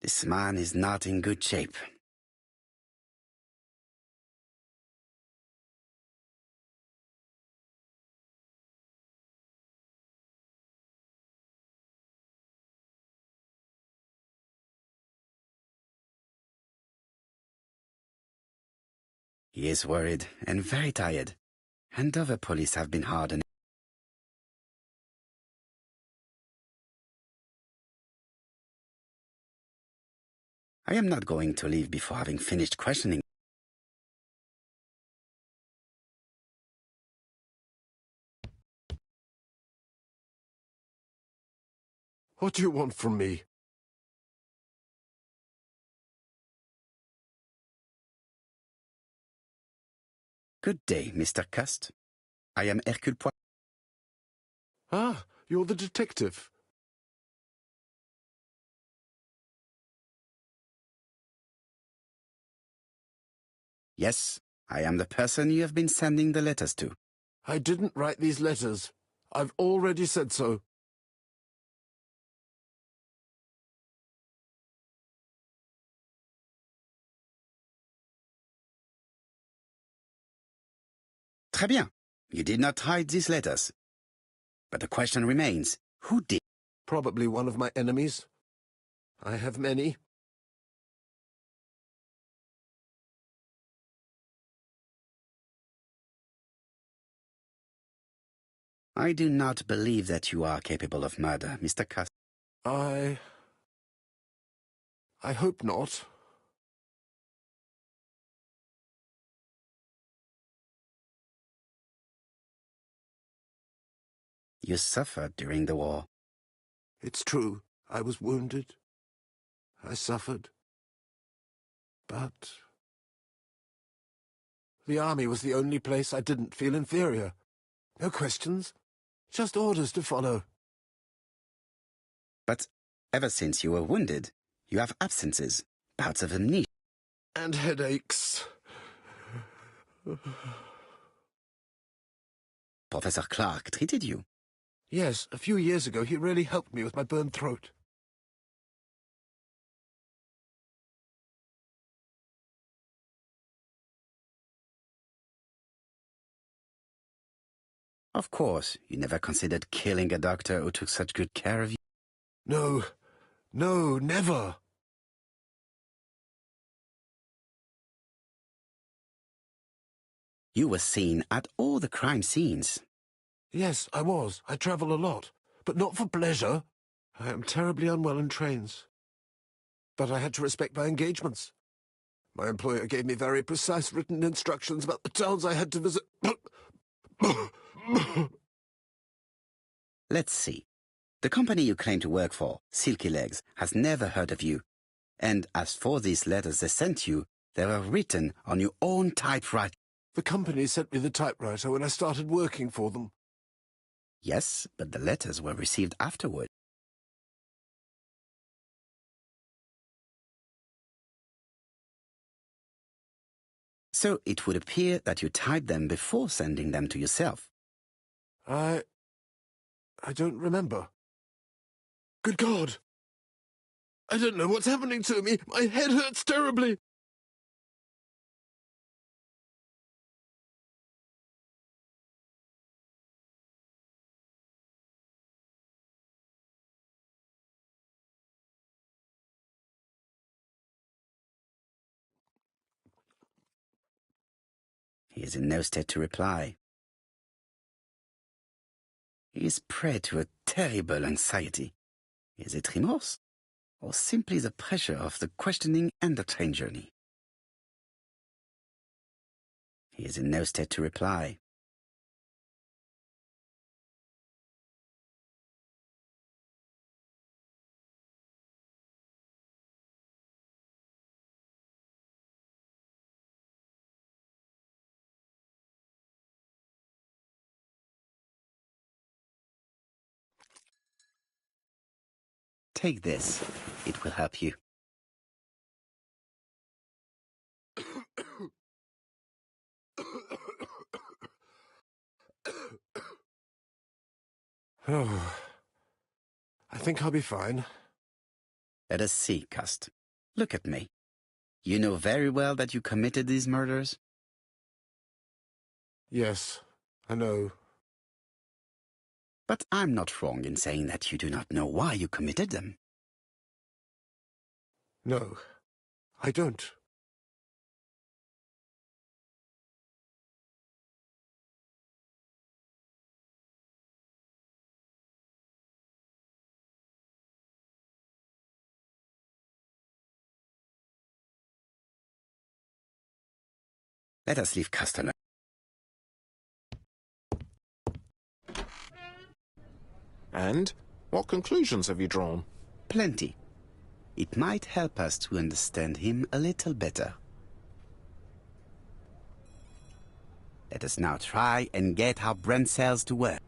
This man is not in good shape. He is worried and very tired, and other police have been hard on him. I am not going to leave before having finished questioning. What do you want from me? Good day, Mr. Cust. I am Hercule Poirot. Ah, you're the detective. Yes, I am the person you have been sending the letters to. I didn't write these letters. I've already said so. Très bien. You did not write these letters. But the question remains, who did? Probably one of my enemies. I have many. I do not believe that you are capable of murder, Mr. Cust. I hope not. You suffered during the war. It's true. I was wounded. I suffered. But the army was the only place I didn't feel inferior. No questions. Just orders to follow. But ever since you were wounded, you have absences, bouts of amnesia. And headaches. Professor Clark treated you. Yes, a few years ago he really helped me with my burned throat. Of course, you never considered killing a doctor who took such good care of you. No, never. You were seen at all the crime scenes. Yes, I was. I travel a lot, but not for pleasure. I am terribly unwell in trains. But I had to respect my engagements. My employer gave me very precise written instructions about the towns I had to visit. Let's see. The company you claim to work for, Silky Legs, has never heard of you. And as for these letters they sent you, they were written on your own typewriter. The company sent me the typewriter when I started working for them. Yes, but the letters were received afterward. So it would appear that you typed them before sending them to yourself. I don't remember. Good God! I don't know what's happening to me. My head hurts terribly. He is in no state to reply. He is prey to a terrible anxiety. Is it remorse, or simply the pressure of the questioning and the train journey? He is in no state to reply. Take this. It will help you. Oh, I think I'll be fine. Let us see, Cust. Look at me. You know very well that you committed these murders? Yes, I know. But I'm not wrong in saying that you do not know why you committed them. No, I don't. Let us leave Cust alone. And? What conclusions have you drawn? Plenty. It might help us to understand him a little better. Let us now try and get our brain cells to work.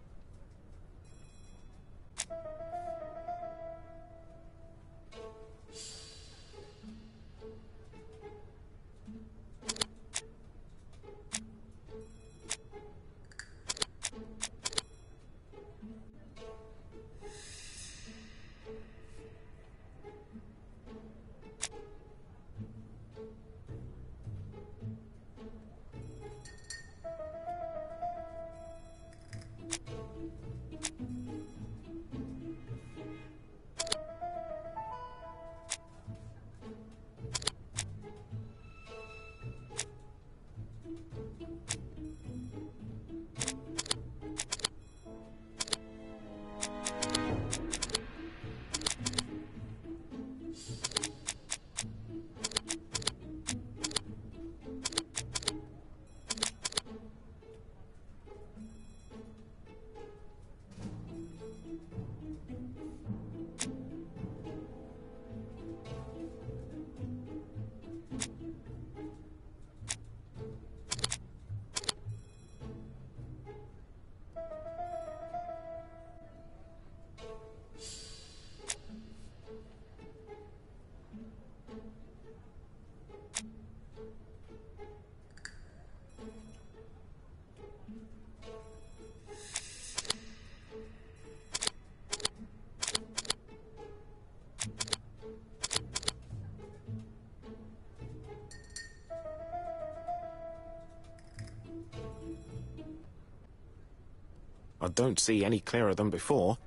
I don't see any clearer than before.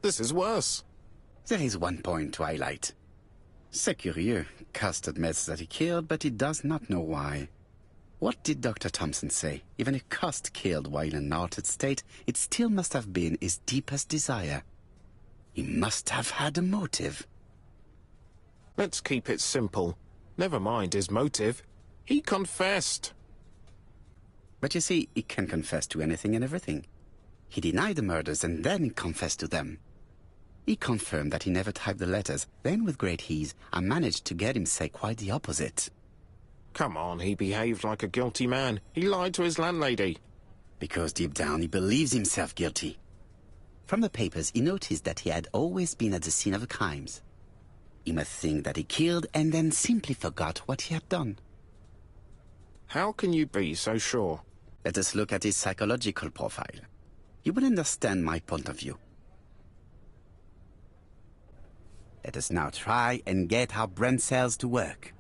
This is worse. There is one point to highlight. C'est curieux. Cust admits that he killed, but he does not know why. What did Dr. Thompson say? Even if Cust killed while in an altered state, it still must have been his deepest desire. He must have had a motive. Let's keep it simple. Never mind his motive. He confessed. But you see, he can confess to anything and everything. He denied the murders and then confessed to them. He confirmed that he never typed the letters. Then, with great ease, I managed to get him say quite the opposite. Come on, he behaved like a guilty man. He lied to his landlady. Because deep down he believes himself guilty. From the papers, he noticed that he had always been at the scene of the crimes. He must think that he killed and then simply forgot what he had done. How can you be so sure? Let us look at his psychological profile. You will understand my point of view. Let us now try and get our brain cells to work.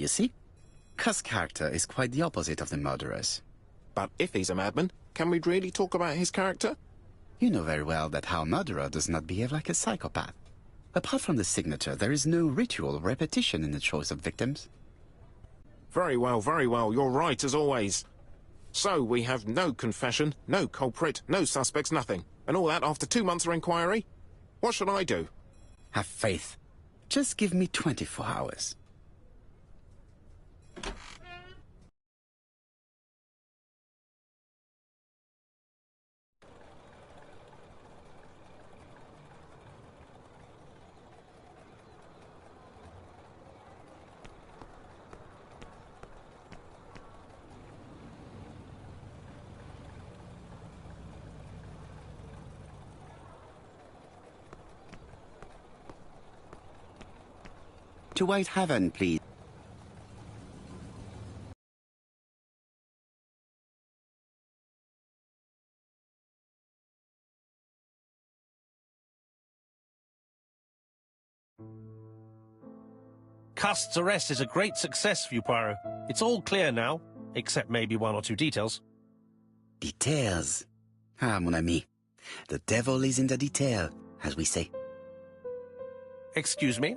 You see? Cust's character is quite the opposite of the murderer's. But if he's a madman, can we really talk about his character? You know very well that our murderer does not behave like a psychopath. Apart from the signature, there is no ritual repetition in the choice of victims. Very well, you're right as always. So we have no confession, no culprit, no suspects, nothing. And all that after 2 months of inquiry? What should I do? Have faith. Just give me 24 hours. To White Haven, please. Cust's arrest is a great success for you, Poirot. It's all clear now, except maybe 1 or 2 details. Details. Ah, mon ami. The devil is in the detail, as we say. Excuse me?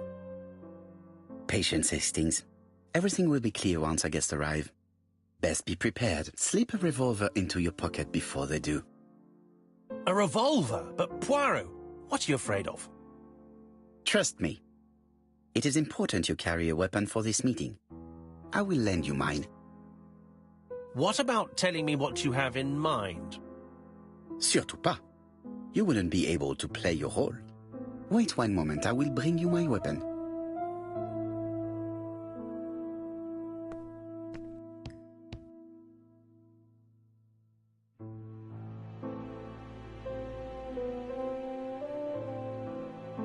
Patience, Hastings. Everything will be clear once our guests arrive. Best be prepared. Slip a revolver into your pocket before they do. A revolver? But Poirot, what are you afraid of? Trust me. It is important you carry a weapon for this meeting. I will lend you mine. What about telling me what you have in mind? Surtout pas. You wouldn't be able to play your role. Wait 1 moment, I will bring you my weapon.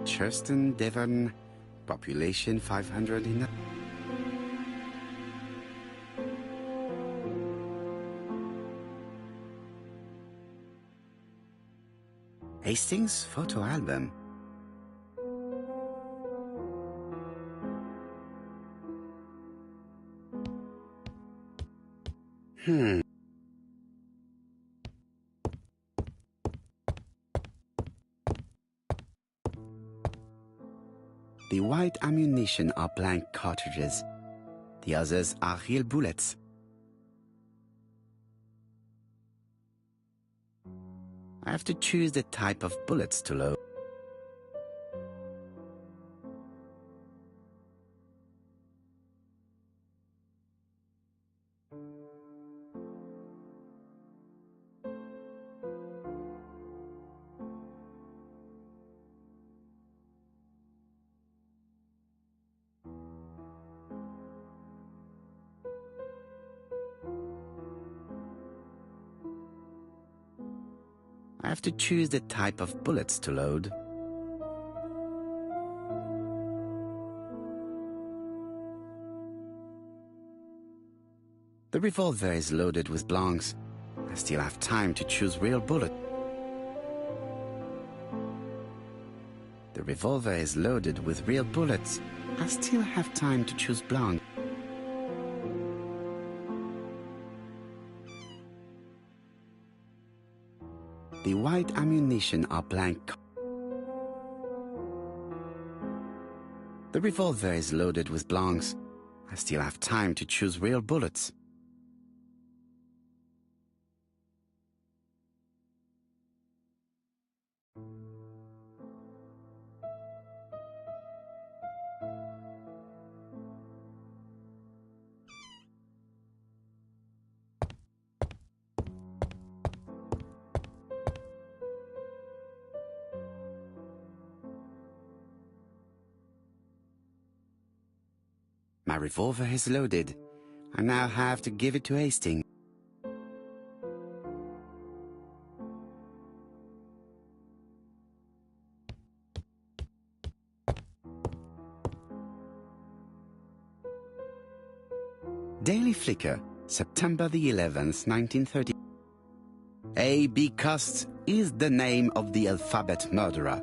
Churston, Devon, population 500 in... Hastings photo album. The white ammunition are blank cartridges. The others are real bullets. I have to choose the type of bullets to load. I have to choose the type of bullets to load. The revolver is loaded with blancs. I still have time to choose real bullets. The revolver is loaded with real bullets. I still have time to choose blanc. The white ammunition are blank. The revolver is loaded with blancs. I still have time to choose real bullets. My revolver is loaded. I now have to give it to Hastings. Daily Flicker, September the 11th, 1930. A.B. Cust is the name of the alphabet murderer.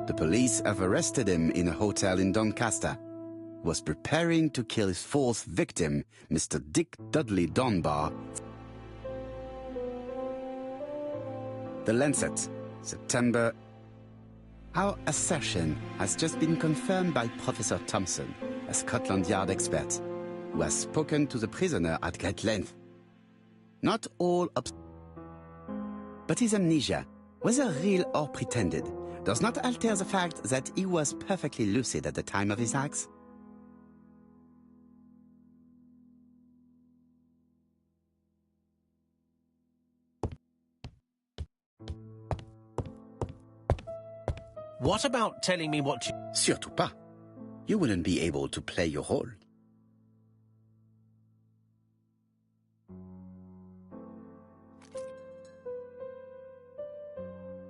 The police have arrested him in a hotel in Doncaster. was preparing to kill his fourth victim, Mr. Dick Dudley Dunbar. The Lancet, September. Our assertion has just been confirmed by Professor Thompson, a Scotland Yard expert, who has spoken to the prisoner at great length. Not all but his amnesia, whether real or pretended, does not alter the fact that he was perfectly lucid at the time of his acts. What about telling me what you... Surtout pas. You wouldn't be able to play your role.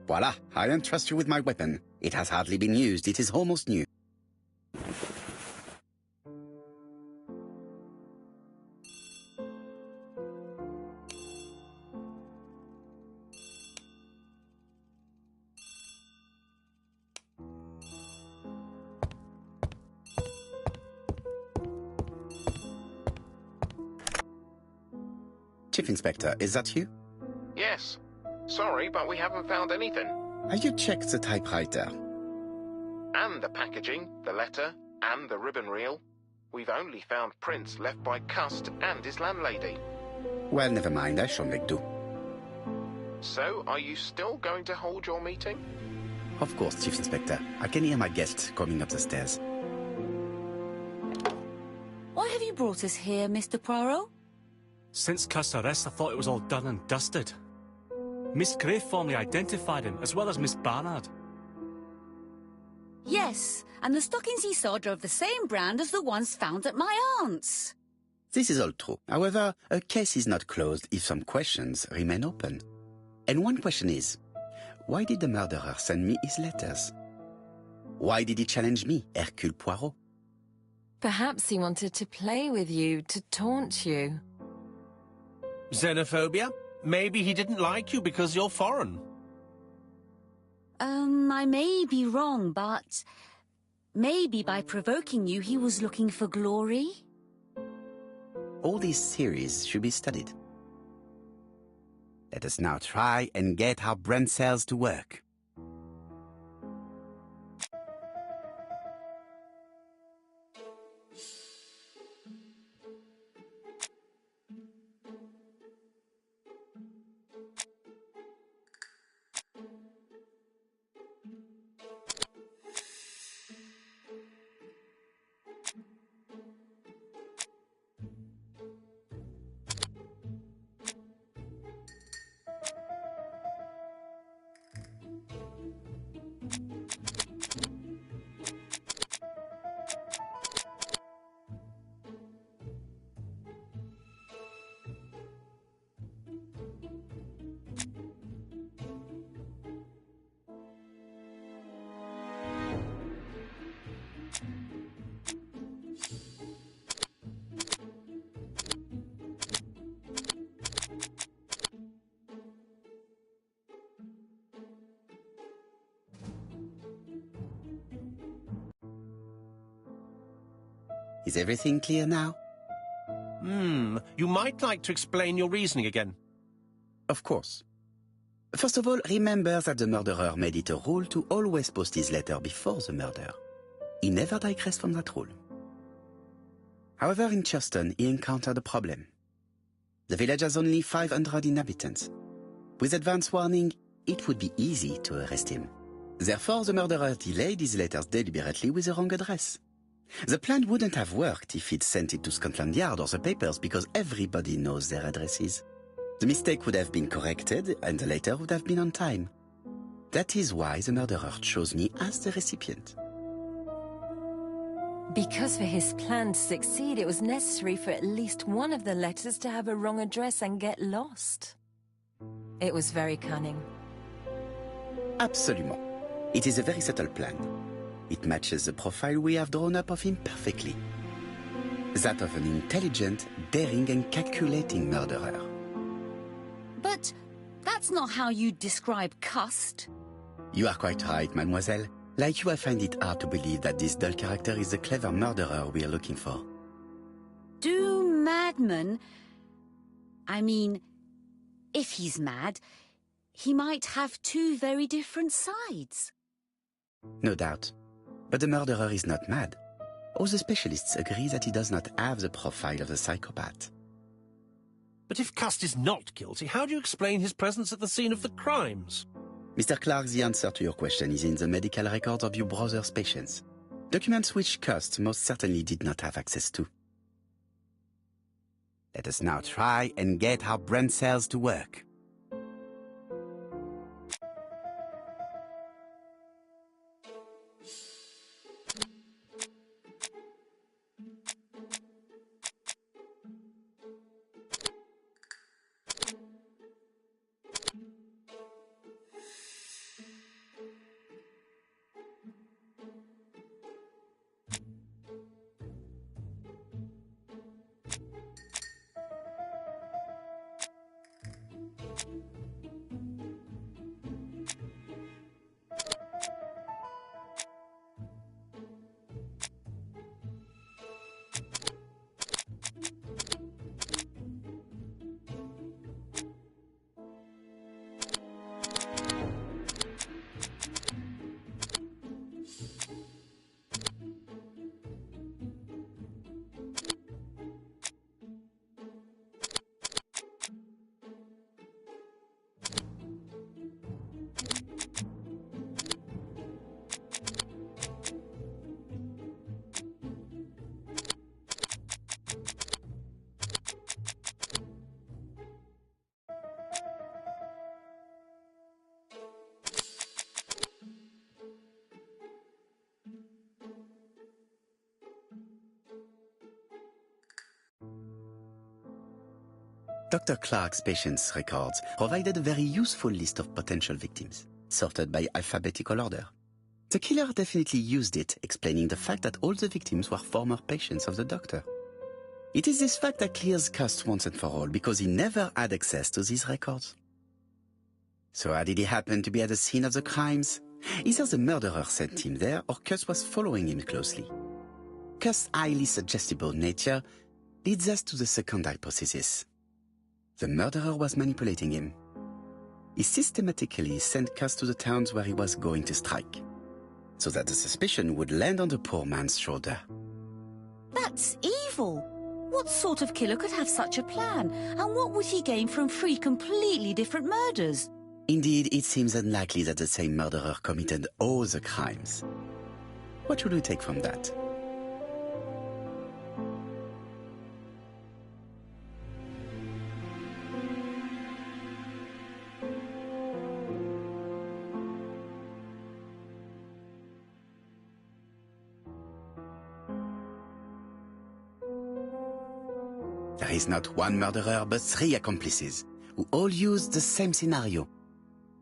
Voila, I entrust you with my weapon. It has hardly been used, it is almost new. Chief Inspector, is that you? Yes. Sorry, but we haven't found anything. Have you checked the typewriter? And the packaging, the letter, and the ribbon reel. We've only found prints left by Cust and his landlady. Well, never mind, I shall make do. So, are you still going to hold your meeting? Of course, Chief Inspector. I can hear my guest coming up the stairs. Why have you brought us here, Mr. Poirot? Since Cust's arrest, I thought it was all done and dusted. Miss Gray formally identified him, as well as Miss Barnard. Yes, and the stockings he saw drove the same brand as the ones found at my aunt's. This is all true. However, a case is not closed if some questions remain open. And one question is, why did the murderer send me his letters? Why did he challenge me, Hercule Poirot? Perhaps he wanted to play with you, to taunt you. Xenophobia? Maybe he didn't like you because you're foreign. I may be wrong, but maybe by provoking you, he was looking for glory? All these theories should be studied. Let us now try and get our brain cells to work. Is everything clear now? You might like to explain your reasoning again. Of course. First of all, remember that the murderer made it a rule to always post his letter before the murder. He never digressed from that rule. However, in Churston, he encountered a problem. The village has only 500 inhabitants. With advance warning, it would be easy to arrest him. Therefore, the murderer delayed his letters deliberately with the wrong address. The plan wouldn't have worked if he'd sent it to Scotland Yard or the papers because everybody knows their addresses. The mistake would have been corrected and the letter would have been on time. That is why the murderer chose me as the recipient. Because for his plan to succeed, it was necessary for at least one of the letters to have a wrong address and get lost. It was very cunning. Absolument. It is a very subtle plan. It matches the profile we have drawn up of him perfectly. That of an intelligent, daring and calculating murderer. But that's not how you describe Cust. You are quite right, mademoiselle. Like you, I find it hard to believe that this dull character is the clever murderer we are looking for. Do madmen... I mean, if he's mad, he might have two very different sides. No doubt. But the murderer is not mad. All the specialists agree that he does not have the profile of the psychopath. But if Cust is not guilty, how do you explain his presence at the scene of the crimes? Mr. Clark, the answer to your question is in the medical records of your brother's patients. Documents which Cust most certainly did not have access to. Let us now try and get our brain cells to work. Dr. Clark's patients' records provided a very useful list of potential victims, sorted by alphabetical order. The killer definitely used it, explaining the fact that all the victims were former patients of the doctor. It is this fact that clears Cust once and for all, because he never had access to these records. So how did he happen to be at the scene of the crimes? Either the murderer sent him there, or Cust was following him closely. Cust's highly suggestible nature leads us to the second hypothesis. The murderer was manipulating him. He systematically sent Cust to the towns where he was going to strike, so that the suspicion would land on the poor man's shoulder. That's evil. What sort of killer could have such a plan? And what would he gain from 3 completely different murders? Indeed, it seems unlikely that the same murderer committed all the crimes. What should we take from that? There is not one murderer, but 3 accomplices, who all used the same scenario.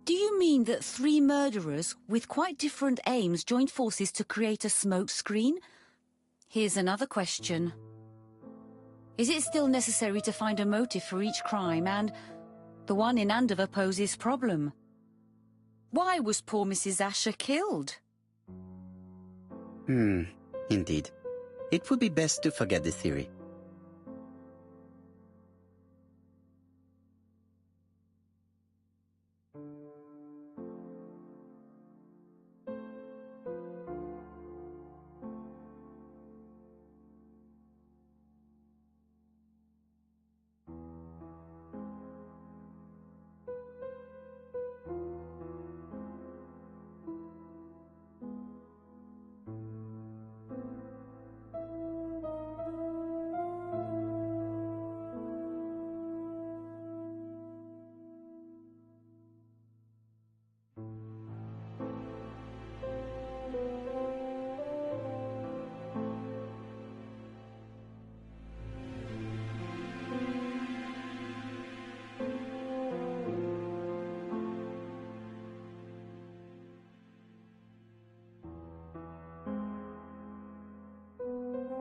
Do you mean that 3 murderers with quite different aims joined forces to create a smoke screen? Here's another question. Is it still necessary to find a motive for each crime? And the one in Andover poses problem. Why was poor Mrs. Asher killed? Indeed. It would be best to forget the theory.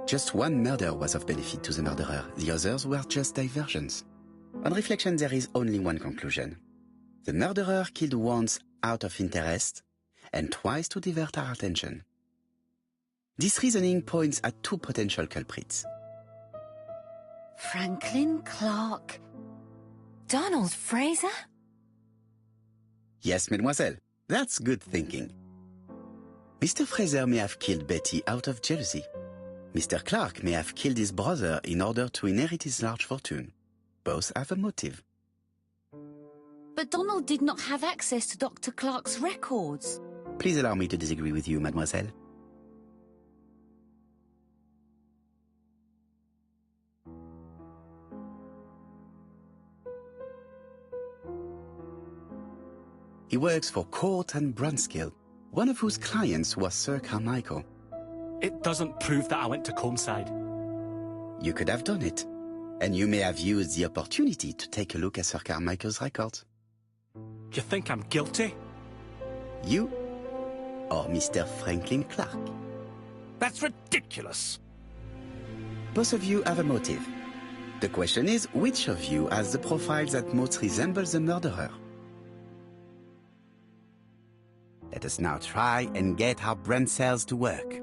Just one murder was of benefit to the murderer. The others were just diversions. On reflection, there is only one conclusion. The murderer killed once out of interest, and twice to divert our attention. This reasoning points at two potential culprits. Franklin, Clark... Donald Fraser? Yes, mademoiselle, that's good thinking. Mr. Fraser may have killed Betty out of jealousy. Mr. Clark may have killed his brother in order to inherit his large fortune. Both have a motive. But Donald did not have access to Dr. Clark's records. Please allow me to disagree with you, mademoiselle. He works for Court and Brunskill, one of whose clients was Sir Carmichael. It doesn't prove that I went to Comeside. You could have done it, and you may have used the opportunity to take a look at Sir Carmichael's records. You think I'm guilty? You or Mr. Franklin Clark? That's ridiculous. Both of you have a motive. The question is, which of you has the profile that most resembles the murderer? Let us now try and get our brain cells to work.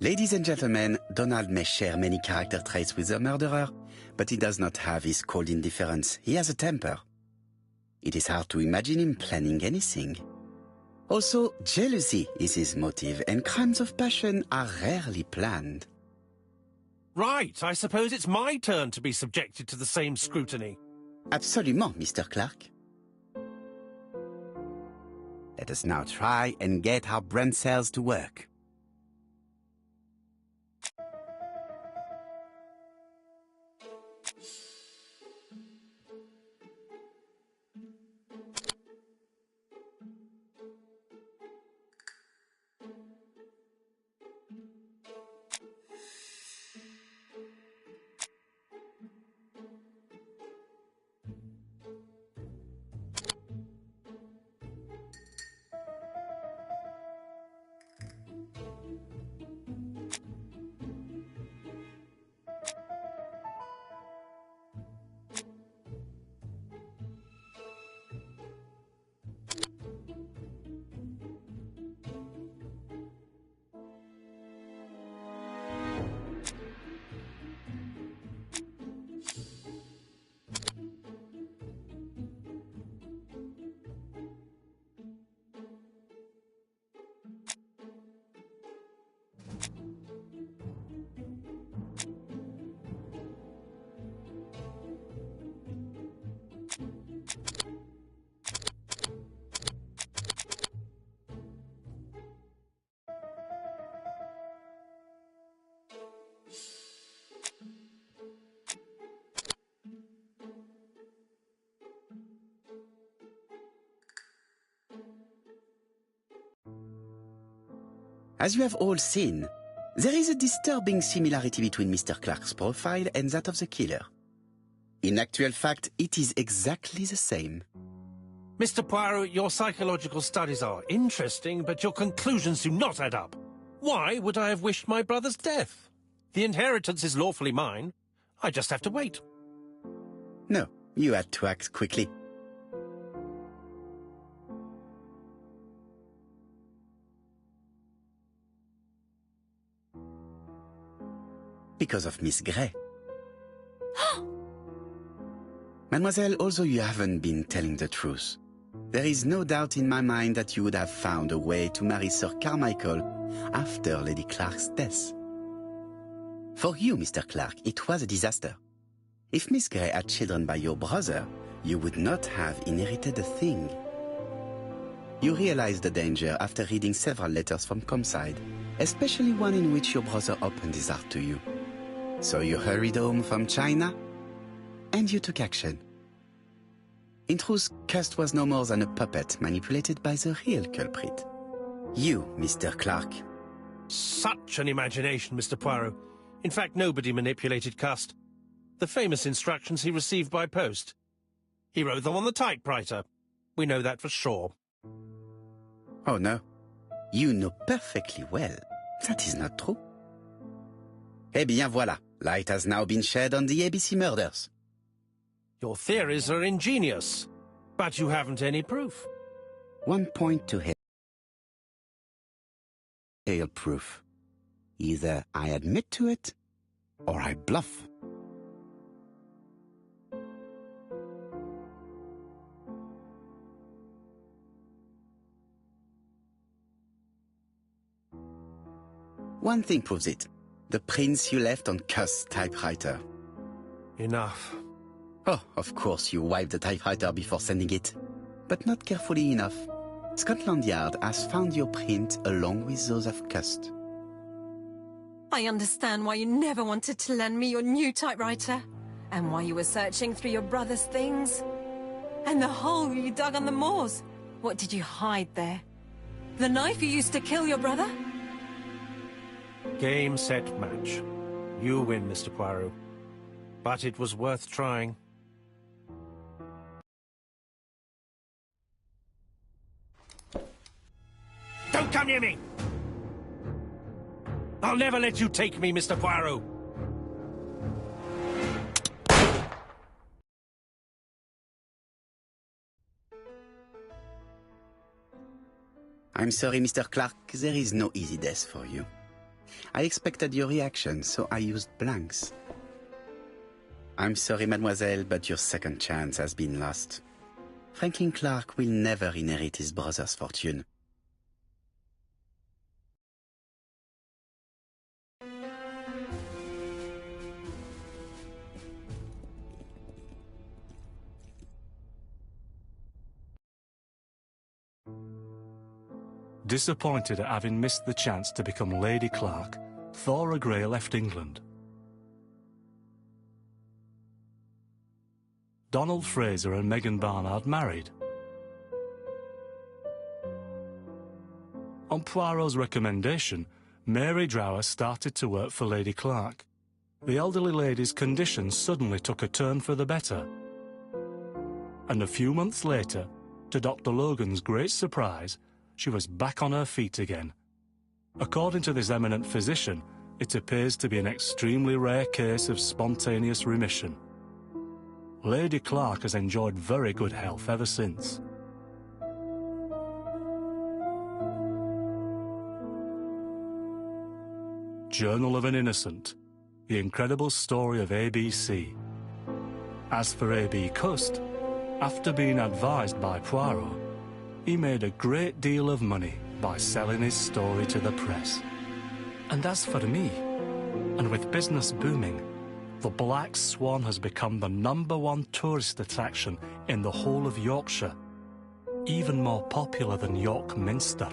Ladies and gentlemen, Donald may share many character traits with the murderer, but he does not have his cold indifference. He has a temper. It is hard to imagine him planning anything. Also, jealousy is his motive, and crimes of passion are rarely planned. Right, I suppose it's my turn to be subjected to the same scrutiny. Absolument, Mr. Clark. Let us now try and get our brain cells to work. As you have all seen, There is a disturbing similarity between Mr. Clark's profile and that of the killer. In actual fact, it is exactly the same. Mr. Poirot, your psychological studies are interesting, but your conclusions do not add up. Why would I have wished my brother's death? The inheritance is lawfully mine. I just have to wait. No, you had to act quickly. Because of Miss Grey. Mademoiselle, although you haven't been telling the truth, there is no doubt in my mind that you would have found a way to marry Sir Carmichael after Lady Clark's death. For you, Mr. Clark, it was a disaster. If Miss Grey had children by your brother, you would not have inherited a thing. You realized the danger after reading several letters from Comside, especially one in which your brother opened his heart to you. So you hurried home from China, and you took action. In truth, Cust was no more than a puppet manipulated by the real culprit. You, Mr. Clark. Such an imagination, Mr. Poirot. In fact, nobody manipulated Cust. The famous instructions he received by post. He wrote them on the typewriter. We know that for sure. Oh no, you know perfectly well. That is not true. Eh bien voilà, light has now been shed on the ABC murders. Your theories are ingenious, but you haven't any proof. One point to hail proof. Either I admit to it, or I bluff. One thing proves it. The prints you left on Cust's typewriter. Enough. Oh, of course you wiped the typewriter before sending it. But not carefully enough. Scotland Yard has found your print along with those of Cust. I understand why you never wanted to lend me your new typewriter, and why you were searching through your brother's things. And the hole you dug on the moors. What did you hide there? The knife you used to kill your brother? Game, set, match. You win, Mr. Poirot. But it was worth trying. Don't come near me! I'll never let you take me, Mr. Poirot! I'm sorry, Mr. Clark, there is no easy death for you. I expected your reaction, so I used blanks. I'm sorry, mademoiselle, but your second chance has been lost. Franklin Clark will never inherit his brother's fortune. Disappointed at having missed the chance to become Lady Clark, Thora Grey left England. Donald Fraser and Megan Barnard married. On Poirot's recommendation, Mary Drower started to work for Lady Clark. The elderly lady's condition suddenly took a turn for the better. And a few months later, to Dr. Logan's great surprise, she was back on her feet again. According to this eminent physician, it appears to be an extremely rare case of spontaneous remission. Lady Clark has enjoyed very good health ever since. Journal of an Innocent, the incredible story of ABC. As for A.B. Cust, after being advised by Poirot, he made a great deal of money by selling his story to the press. And as for me, and with business booming, the Black Swan has become the #1 tourist attraction in the whole of Yorkshire, even more popular than York Minster.